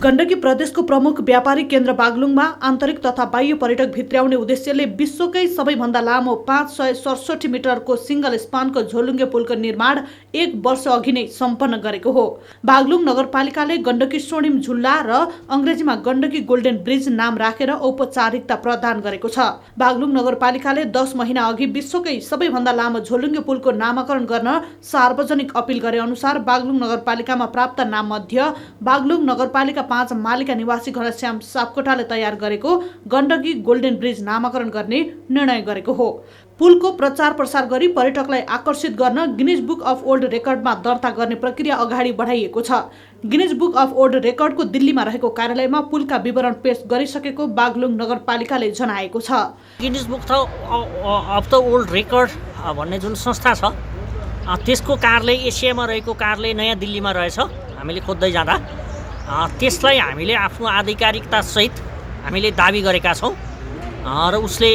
गण्डकी प्रदेशको प्रमुख व्यापारिक केन्द्र बागलुङमा आन्तरिक तथा बाह्य पर्यटक भित्र्याउने उद्देश्यले विश्वकै सबैभन्दा लामो 567 मिटरको सिंगल स्पानको झोलुङ्गे पुलको निर्माण 1 वर्ष अघि नै सम्पन्न गरेको हो। बागलुङ नगरपालिकाले गण्डकी स्वर्णिम झुल्ला र अङ्ग्रेजीमा गण्डकी गोल्डन ब्रिज नाम राखेर औपचारिकता प्रदान गरेको छ। बागलुङ नगरपालिकाले 10 महिना अघि विश्वकै सबैभन्दा लामो झोलुङ्गे पुलको नामाकरण गर्न सार्वजनिक अपिल गरे अनुसार बागलुङ नगरपालिकामा प्राप्त नाम मध्ये बागलुङ नगरपालिका 5 मालिका निवासी घनश्याम सापकोटाले तयार गरेको गण्डकी गोल्डन ब्रिज नामाकरण गर्ने निर्णय गरेको हो। पुलको प्रचार प्रसार गरी पर्यटकलाई आकर्षित गर्न गिनिज बुक अफ वर्ल्ड रेकर्डमा दर्ता गर्ने प्रक्रिया अगाडि बढाइएको छ। गिनिज बुक अफ वर्ल्ड रेकर्डको दिल्लीमा रहेको कार्यालयमा पुलका विवरण पेश गरिसकेको बागलुङ नगरपालिकाले जनाएको छ। Guinness book of the world record भन्ने जुन संस्था छ त्यसको कार्यालय एसियामा रहेको कार्यालय नयाँ दिल्लीमा रहेछ। हामीले खोज्दै जाँदा त्यसलाई हामीले आफ्नो आधिकारिकता सहित हामीले दाबी गरेका छौँ र उसले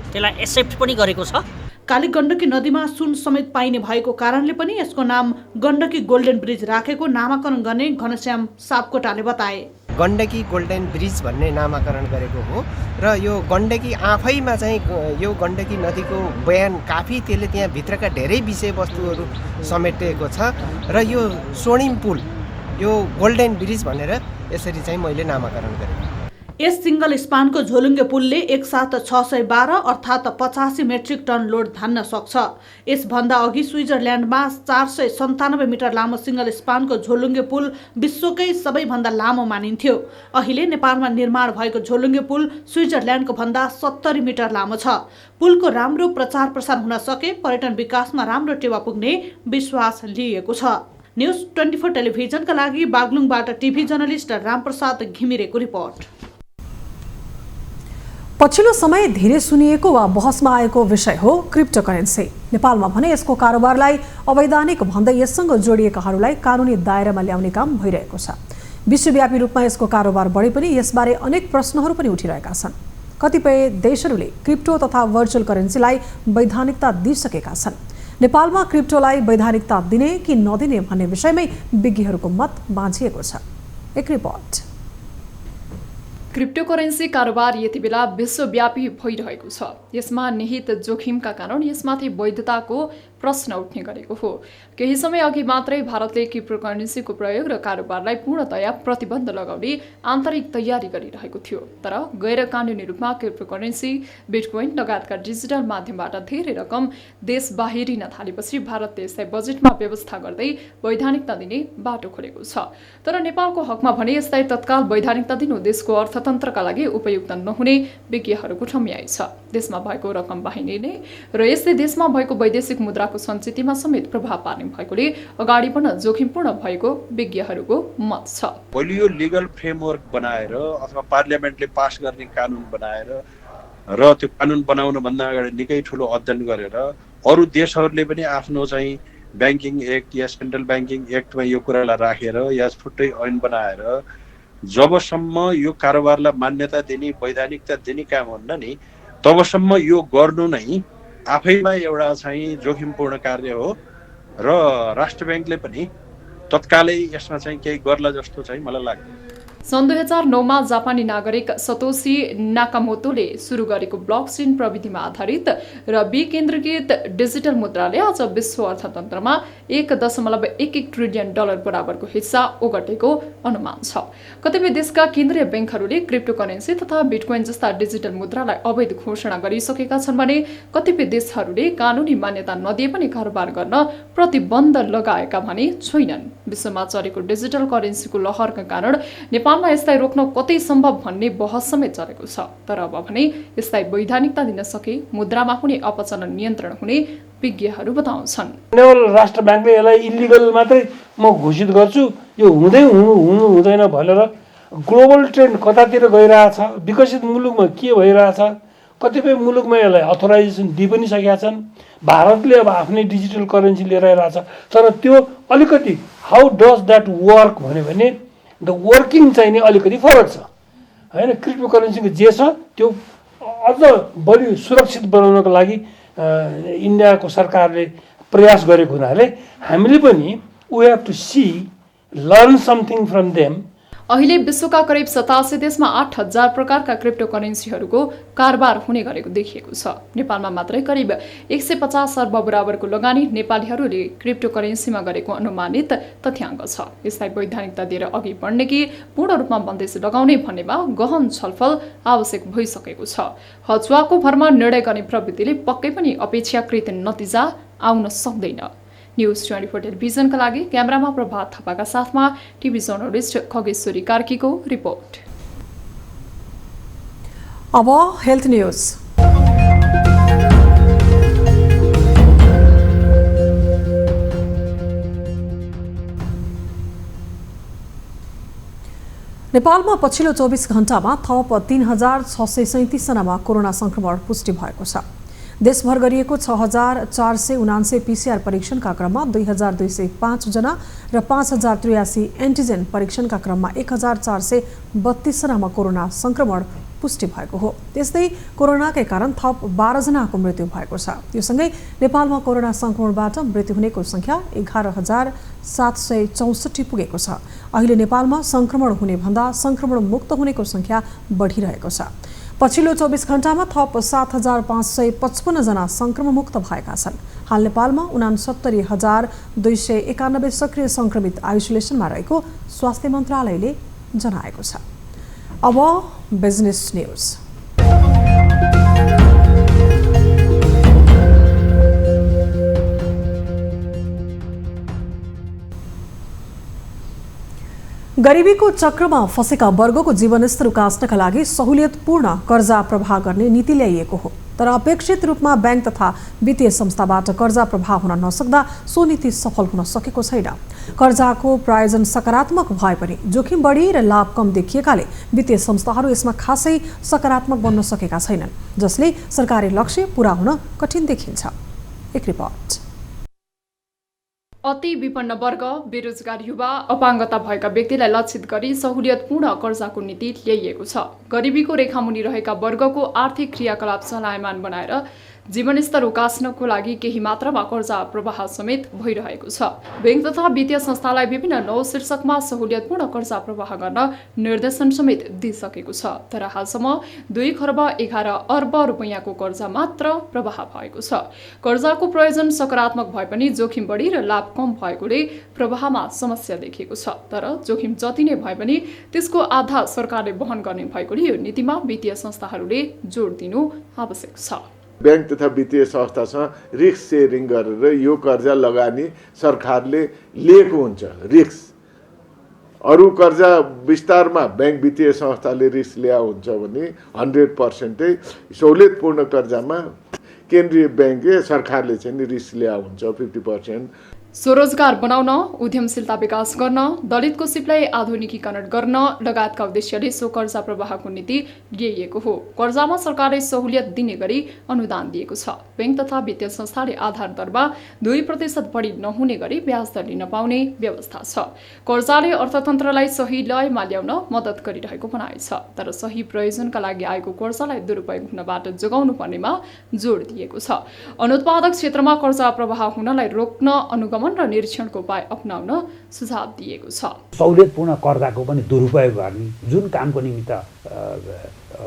त्यसलाई एक्सेप्ट पनि गरेको छ। काली गण्डकी नदीमा सुन समेत पाइने भएको कारणले पनि यसको नाम गण्डकी गोल्डन ब्रिज राखेको नामाकरण गर्ने घनश्याम सापकोटाले बताए। गण्डकी गोल्डन ब्रिज भन्ने नामाकरण गरेको हो र यो गण्डकी आफैमा चाहिँ यो गण्डकी नदीको बयान काफी त्यसले त्यहाँ भित्रका धेरै विषयवस्तुहरू समेटेको छ र यो स्वर्णिम पुल यो गोल्डन ब्रिज भनेर यसरी चाहिँ मैले नामाकरण गरेँ। यस सिंगल स्पानको झोलुङ्गे पुलले एकसाथ 612 अर्थात् 85 मेट्रिक टन लोड धान्न सक्छ। यसभन्दा अघि स्विजरल्यान्डमा 497 मिटर लामो सिंगल स्पानको झोलुङ्गे पुल विश्वकै सबैभन्दा लामो मानिन्थ्यो। अहिले नेपालमा निर्माण भएको झोलुङ्गे पुल स्विजरल्यान्डको भन्दा 70 मिटर लामो छ। पुलको राम्रो प्रचार प्रसार हुन सके पर्यटन विकासमा राम्रो टेवा पुग्ने विश्वास लिएको छ। न्युज 24 टेलिभिजनका लागि बागलुङबाट टिभी जर्नलिस्ट रामप्रसाद घिमिरेको रिपोर्ट। पछिल्लो समय धेरै सुनिएको वा बहसमा आएको विषय हो क्रिप्टोकरेन्सी। नेपालमा भने यसको कारोबारलाई अवैधानिक भन्दै यससँग जोडिएकाहरूलाई कानुनी दायरामा ल्याउने काम भइरहेको छ। विश्वव्यापी रूपमा यसको कारोबार बढे पनि यसबारे अनेक प्रश्नहरू पनि उठिरहेका छन्। कतिपय देशहरूले क्रिप्टो तथा भर्चुअल करेन्सीलाई वैधानिकता दिइसकेका छन्। नेपालमा क्रिप्टोलाई वैधानिकता दिने कि नदिने भन्ने विषयमै विज्ञहरूको मत बाँझिएको छ। एक रिपोर्ट। क्रिप्टोकरेन्सी कारोबार यति बेला विश्वव्यापी भइरहेको छ। यसमा निहित जोखिमका कारण यसमाथि वैधताको प्रश्न उठ्ने गरेको हो। केही समय अघि मात्रै भारतले क्रिप्टोकरेन्सीको प्रयोग र कारोबारलाई पूर्णतया प्रतिबन्ध लगाउने आन्तरिक तयारी गरिरहेको थियो। तर गैर कानुनी रूपमा क्रिप्टोकरेन्सी, बिटकोइन लगायतका डिजिटल माध्यमबाट धेरै रकम देश बाहिरिन थालेपछि भारतले यसलाई बजेटमा व्यवस्था गर्दै वैधानिकता दिने बाटो खोलेको छ। तर नेपालको हकमा भने यसलाई तत्काल वैधानिकता दिनु देशको अर्थतन्त्रका लागि उपयुक्त नहुने विज्ञहरूको ठम्याइ छ। देशमा भएको रकम बाहिरिने र यसले देशमा भएको वैदेशिक मुद्राको सञ्चितमा समेत प्रभाव पार्ने भएकोले अगाडि बढ्न जोखिमपूर्ण भएको विज्ञहरूको मत छ। बलियो लिगल फ्रेमवर्क बनाएर अथवा पार्लियामेन्टले पास गर्ने कानुन बनाएर र त्यो कानुन बनाउन भन्दा अगाडि निकै ठुलो अध्ययन गरेर अरू देशहरूले पनि आफ्नो चाहिँ ब्याङ्किङ एक्ट या सेन्ट्रल ब्याङ्किङ एक्टमा यो कुरालाई राखेर या छुट्टै ऐन बनाएर जबसम्म यो कारोबारलाई मान्यता दिने वैधानिकता दिने काम हुन्न नि तबसम्म यो गर्नु नै आफैमा एउटा चाहिँ जोखिमपूर्ण कार्य हो र राष्ट्र ब्याङ्कले पनि तत्कालै यसमा चाहिँ केही गर्ला जस्तो चाहिँ मलाई लाग्दैन। सन् 2009 मा जापानी नागरिक सतोशी नाकामोटोले सुरु गरेको ब्लकचेन प्रविधिमा आधारित र विकेन्द्रीकृत डिजिटल मुद्राले आज विश्व अर्थतन्त्रमा $1.11 ट्रिलियन बराबरको हिस्सा ओगटेको अनुमान छ। कतिपय देशका केन्द्रीय ब्याङ्कहरूले क्रिप्टोकरेन्सी तथा बिटकोइन जस्ता डिजिटल मुद्रालाई अवैध घोषणा गरिसकेका छन् भने कतिपय देशहरूले कानुनी मान्यता नदिए पनि कारोबार गर्न प्रतिबन्ध लगाएका भने छैनन्। विश्वमा चलेको डिजिटल करेन्सीको लहरका कारण नेपालमा यसलाई रोक्न कतै सम्भव भन्ने बहस समेत चलेको छ। तर अब भने यसलाई वैधानिकता दिन सके मुद्रामा हुने अपचलन नियन्त्रण हुने विज्ञहरू बताउँछन्। राष्ट्र ब्याङ्कले यसलाई इलिगल मात्रै म घोषित गर्छु, यो हुँदैन भनेर ग्लोबल ट्रेन्ड कतातिर गइरहेछ, विकसित मुलुकमा के भइरहेछ, कतिपय मुलुकमा यसलाई अथोराइजेसन दिइ पनि सकेका छन्। भारतले अब आफ्नै डिजिटल करेन्सी लिएर आइरहेछ। तर त्यो अलिकति हाउ डज द्याट वर्क भन्यो भने द वर्किङ चाहिँ नि अलिकति फरक छ होइन। क्रिप्टो करेन्सीको जे छ त्यो अझ बढी सुरक्षित बनाउनको लागि इन्डियाको सरकारले प्रयास गरेको हुनाले हामीले पनि we have to see learn something from them. अहिले विश्वका करिब 87 देशमा 8000 प्रकारका क्रिप्टोकरेन्सीहरूको कारोबार हुने गरेको देखिएको छ। नेपालमा मात्रै करिब 150 अर्ब बराबरको लगानी नेपालीहरूले क्रिप्टोकरेन्सीमा गरेको अनुमानित तथ्याङ्क छ। यसलाई वैधानिकता दिएर अघि बढ्ने कि पूर्ण रूपमा बन्देज लगाउने भन्नेमा गहन छलफल आवश्यक भइसकेको छ। हचुवाको भरमा निर्णय गर्ने प्रवृत्तिले पक्कै पनि अपेक्षाकृत नतिजा आउन सक्दैन। न्युज 24 टेलिभिजनका लागि क्यामेरामा प्रभात थापाका साथमा टिभी जर्नलिस्ट खगेश्वरी कार्कीको रिपोर्ट। अब हेल्थ न्युज। नेपालमा पछिल्लो 24 घण्टामा थप 3637 जनामा कोरोना संक्रमण पुष्टि भएको छ। देशभर गरिएको 6479 पीसीआर परीक्षणका क्रममा 2205 जना र 5083 एन्टिजेन परीक्षणका क्रममा 1432 जनामा कोरोना संक्रमण पुष्टि भएको हो। त्यस्तै कोरोनाकै कारण थप 12 जनाको मृत्यु भएको छ। यो सँगै नेपालमा कोरोना संक्रमणबाट मृत्यु हुनेको संख्या 11764 पुगेको छ। अहिले नेपालमा संक्रमण हुने भन्दा संक्रमण मुक्त हुनेको संख्या बढिरहेको छ। पछिल्लो 24 घण्टामा थप 7555 जना संक्रमणमुक्त भएका छन्। हाल नेपालमा 69291 सक्रिय संक्रमित आइसोलेसनमा रहेको स्वास्थ्य मन्त्रालयले जनाएको छ। अब बिजनेस न्यूज। गरिबीको चक्रमा फँसेका वर्गको जीवनस्तर उकास्नका लागि सहुलियतपूर्ण कर्जा प्रवाह गर्ने नीति ल्याइएको हो। तर अपेक्षित रूपमा बैंक तथा वित्तीय संस्थाबाट कर्जा प्रवाह हुन नसक्दा सो नीति सफल हुन सकेको छैन। कर्जाको प्रायोजन सकारात्मक भए पनि जोखिम बढी र लाभ कम देखिएकाले वित्तीय संस्थाहरू यसमा खासै सकारात्मक बन्न सकेका छैनन्, जसले सरकारी लक्ष्य पूरा हुन कठिन देखिन्छ। एक रिपोर्ट। अति विपन्न वर्ग, बेरोजगार युवा, अपाङ्गता भएका व्यक्तिलाई लक्षित गरी सहुलियतपूर्ण कर्जाको नीति ल्याइएको छ। गरिबीको रेखामुनि रहेका वर्गको आर्थिक क्रियाकलाप चलायमान बनाएर जीवनस्तर उकास्नको लागि केही मात्रामा कर्जा प्रवाह समेत भइरहेको छ। बैंक तथा वित्तीय संस्थालाई विभिन्न 9 शीर्षकमा सहुलियतपूर्ण कर्जा प्रवाह गर्न निर्देशन समेत दिइसकेको छ। तर हालसम्म 2 खर्ब 11 अर्ब रुपैयाँको कर्जा मात्र प्रवाह भएको छ। कर्जाको प्रयोजन सकारात्मक भए पनि जोखिम बढी र लाभ कम भएकोले प्रवाहमा समस्या देखिएको छ। तर जोखिम जति नै भए पनि त्यसको आधा सरकारले वहन गर्ने भएकोले यो नीतिमा वित्तीय संस्थाहरूले जोड दिनु आवश्यक छ। बैंक तथा वित्तीय संस्थासँग रिस्क सेयरिङ गरेर यो कर्जा लगानी सरकारले लिएको हुन्छ। रिस्क अरू कर्जा विस्तारमा बैंक वित्तीय संस्थाले रिस्क ल्या हुन्छ भने 100% सहुलियतपूर्ण कर्जामा केन्द्रीय बैंकले सरकारले चाहिँ रिस्क ल्या हुन्छ 50%। स्वरोजगार बनाउन, उद्यमशीलता विकास गर्न, दलितको सिपलाई आधुनिकीकरण गर्न लगायतका उद्देश्यले सो कर्जा प्रवाहको नीति ल्याइएको हो। कर्जामा सरकारले सहुलियत दिने गरी अनुदान दिएको छ। बैंक तथा वित्तीय संस्थाले आधार दरमा 2% बढी नहुने गरी ब्याज दर लिन पाउने व्यवस्था छ। कर्जाले अर्थतन्त्रलाई सही लयमा ल्याउन मद्दत गरिरहेको भनाइ छ। तर सही प्रयोजनका लागि आएको कर्जालाई दुरुपयोग हुनबाट जोगाउनु पर्नेमा जोड दिएको छ। अनुत्पादक क्षेत्रमा कर्जा प्रवाह हुनलाई रोक्न अनुगमन र निरीक्षणको उपाय अपनाउन सुझाव दिएको छ। सहुलियतपूर्ण कर्जाको पनि दुरुपयोग गर्ने, जुन कामको निमित्त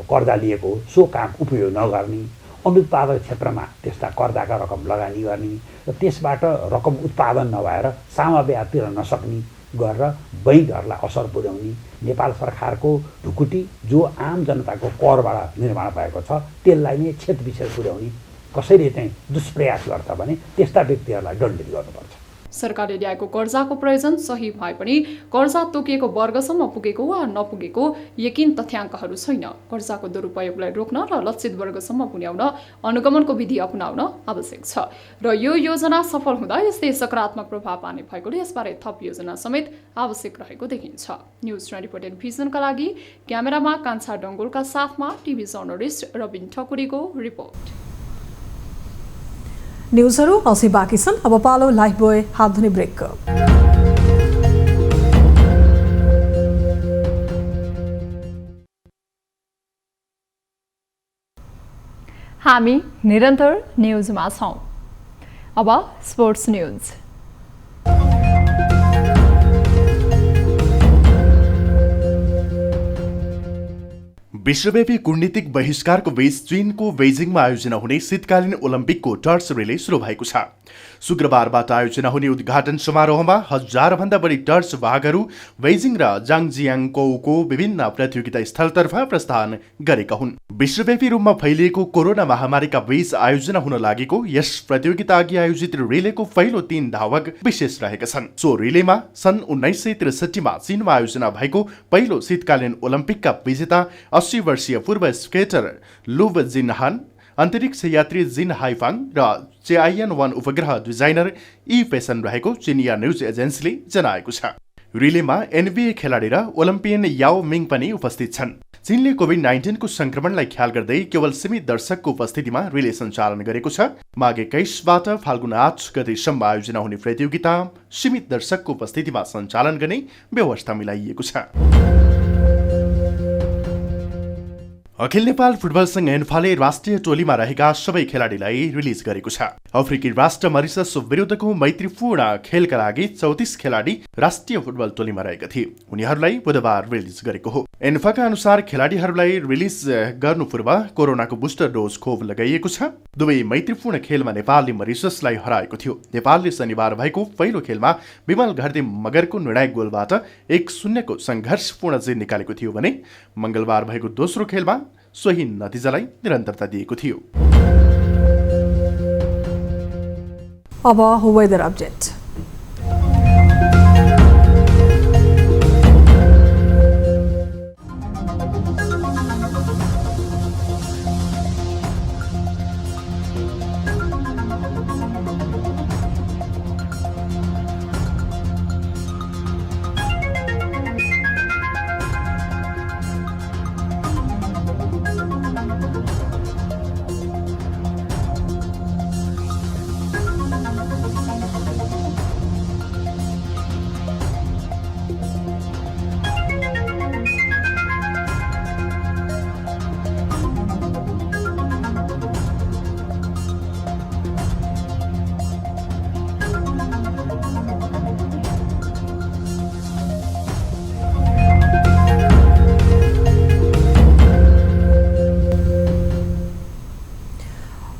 कर्जा लिएको हो सो काम उपयोग नगर्ने, अनुत्पादक क्षेत्रमा त्यस्ता कर्जाका रकम लगानी गर्ने र त्यसबाट रकम उत्पादन नभएर सामा ब्याज तिर्न नसक्ने गरेर बैंकहरूलाई असर पुर्याउने, नेपाल सरकारको ढुकुटी जो आम जनताको करबाट निर्माण भएको छ त्यसलाई नै क्षतिविशेष पुर्याउने कसैले चाहिँ दुष्प्रयास गर्छ भने त्यस्ता व्यक्तिहरूलाई दण्डित गर्नुपर्छ। सरकारले ल्याएको कर्जाको प्रयोजन सही भए पनि कर्जा तोकिएको वर्गसम्म पुगेको वा नपुगेको यकिन तथ्याङ्कहरू छैन। कर्जाको दुरुपयोगलाई रोक्न र लक्षित वर्गसम्म पुर्याउन अनुगमनको विधि अपनाउन आवश्यक छ र यो योजना सफल हुँदा यसले सकारात्मक प्रभाव पार्ने भएकोले यसबारे थप योजना समेत आवश्यक रहेको देखिन्छ। न्युज 24 टेलिभिजनका लागि क्यामेरामा कान्छा डङ्गोलका साथमा टिभी जर्नलिस्ट रबिन ठकुरीको रिपोर्ट। न्युजहरू अझै बाँकी छन्। अब पालो लाइफ बोय हात धुने ब्रेक। हामी निरन्तर न्युजमा छौँ। अब स्पोर्ट्स न्युज। विश्वव्यापी कूटनीतिक बहिष्कारको बीच चीनको बेजिङमा आयोजना हुने शीतकालीन ओलम्पिकको टर्च रिले सुरु भएको छ। शुक्रबारबाट आयोजना हुने उद्घाटन समारोहमा 1000 भन्दा बढी टर्च वाहकहरू बेजिङ र जाङजियाङकोउको विभिन्न प्रतियोगिता स्थलतर्फ प्रस्थान गरेका हुन्। विश्वव्यापी रूपमा फैलिएको कोरोना महामारीका बीच आयोजना हुन लागेको यस प्रतियोगिता अघि आयोजित रिलेको पहिलो 3 धावक विशेष रहेका छन्। सो रिलेमा सन् 1963 मा चीनमा आयोजना भएको पहिलो शीतकालीन ओलम्पिकका विजेता 80 वर्षीय पूर्व स्केटर लुब जिनहान, अन्तरिक्ष यात्री जिन हाइफाङ र च्याइयन-1 उपग्रह डिजाइनर ई पेसन रहेको चिनिया न्युज एजेन्सीले जनाएको छ। रिलेमा एनबिए खेलाडी र ओलम्पियन याओ मिङ पनि उपस्थित छन्। चीनले कोभिड-19 को संक्रमणलाई ख्याल गर्दै केवल सीमित दर्शकको उपस्थितिमा रिले सञ्चालन गरेको छ। माघ 21बाट फाल्गुन 8 गतेसम्म आयोजना हुने प्रतियोगिता सीमित दर्शकको उपस्थितिमा सञ्चालन गर्ने व्यवस्था मिलाइएको छ। अखिल नेपाल फुटबल संघ एन्फाले राष्ट्रिय टोलीमा रहेका सबै खेलाडीलाई रिलिज गरेको छ। अफ्रिकी राष्ट्र मरिसस विरुद्धको मैत्रीपूर्ण खेलका लागि 34 खेलाडी राष्ट्रिय फुटबल टोलीमा रहेका थिए। उनीहरूलाई बुधबार रिलिज गरेको हो। एन्फाका अनुसार खेलाडीहरूलाई रिलिज गर्नु पूर्व कोरोनाको बुस्टर डोज खोप लगाइएको छ। दुवै मैत्रीपूर्ण खेलमा नेपालले मरिससलाई हराएको थियो। नेपालले शनिबार भएको पहिलो खेलमा विमल घरदे मगरको निर्णायक गोलबाट 1-0 को संघर्षपूर्ण जित निकालेको थियो भने मंगलबार भएको दोस्रो खेलमा सोही नतिजालाई निरन्तरता दिएको थियो। अब वेदर अपडेट।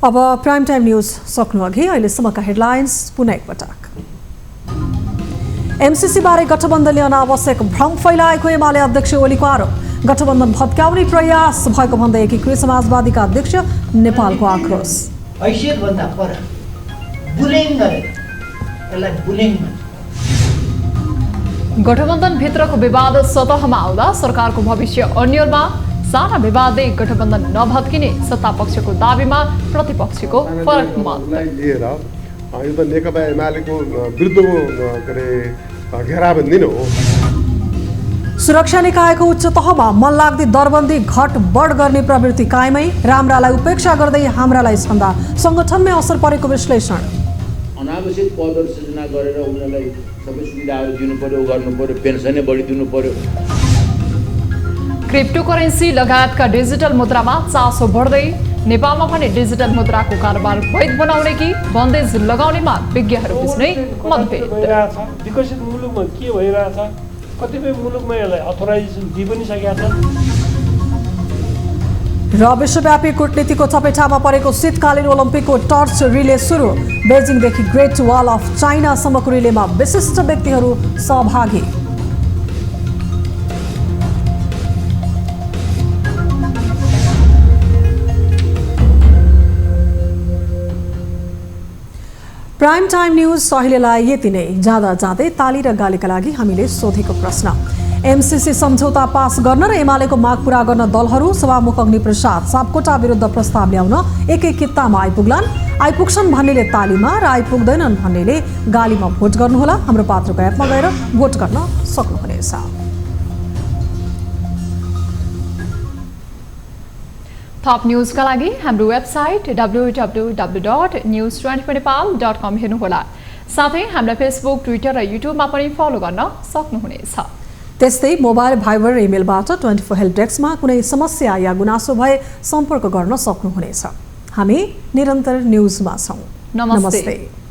अब प्राइम टाइम न्यूज सक्नु अघि अहिलेसम्मका हेडलाइन्स पुनः एकपटक। एमसीसी बारे गठबन्धनले अनावश्यक भ्रम फैलाएको एमाले अध्यक्ष ओलीको आरोप। गठबन्धन भत्काउने प्रयास भएको भन्दै एकीकृत समाजवादीका अध्यक्ष नेपालको आक्रोश। हैसियत भन्दा पर बुलिङ गरेर यसलाई बुलिङ गठबन्धन भित्रको विवाद सतहमा आउँदा सरकारको भविष्य अन्यलमा साना विवादले गठबन्धन नभत्किने सत्ता पक्षको दाबीमा प्रतिपक्षको फरक मत लिएर यो त नेकपा एमालेको विरुद्धको घेराबन्दी नै हो। सुरक्षा निकायको उच्च तहमा मनलाग्दी दरबन्दी घट बढ गर्ने प्रवृत्ति कायमै। राम्रालाई उपेक्षा गर्दै हाम्रालाई छन्दा संगठनमै असर परेको विश्लेषण। अनावश्यक पदहरू सृजना गरेर उनीहरूलाई सबै सुविधाहरू दिनु पर्यो, गर्नु पर्यो, पेन्सनै बढी दिनु पर्यो। क्रिप्टोकरेन्सी लगायतका डिजिटल मुद्रामा चासो बढ्दै नेपालमा पनि डिजिटल मुद्राको कारोबार वैध बनाउने कि बन्देज लगाउनेमा विज्ञहरू बुझ्ने मतभेद। विकसित मुलुकमा के भइरहेछ, कतिपय मुलुकमा यसलाई अथोराइजेसन दिइ पनि सकेका छन्। र विश्वव्यापी कूटनीतिको चपेटामा परेको शीतकालीन ओलम्पिकको टर्च रिले सुरु। बेजिङदेखि ग्रेट वाल अफ चाइनासम्मको रिलेमा विशिष्ट व्यक्तिहरू सहभागी। प्राइम टाइम न्यूज अहिलेलाई यति नै। जाँदा जाँदै ताली र गालीका लागि हामीले सोधेको प्रश्न। एमसीसी सम्झौता पास गर्न र एमालेको माग पूरा गर्न दलहरू सभामुख अग्निप्रसाद सापकोटा विरुद्ध प्रस्ताव ल्याउन एकै कित्तामा आइपुग्लान्। आइपुग्छन् भन्नेले तालीमा र आइपुग्दैनन् भन्नेले गालीमा भोट गर्नुहोला। हाम्रो पात्रको एपमा गएर भोट गर्न सक्नुहुनेछ। थप न्यूजका लागि हाम्रो वेबसाइट www.news24nepal.com हेर्नुहोला। साथै हामीलाई फेसबुक, ट्विटर र युट्युबमा पनि फलो गर्न सक्नुहुनेछ। त्यस्तै मोबाइल, भाइबर र इमेलबाट 24 हेल्प डेस्कमा कुनै समस्या या गुनासो भए सम्पर्क गर्न सक्नुहुनेछ। हामी निरन्तर न्यूजमा छौं। नमस्ते।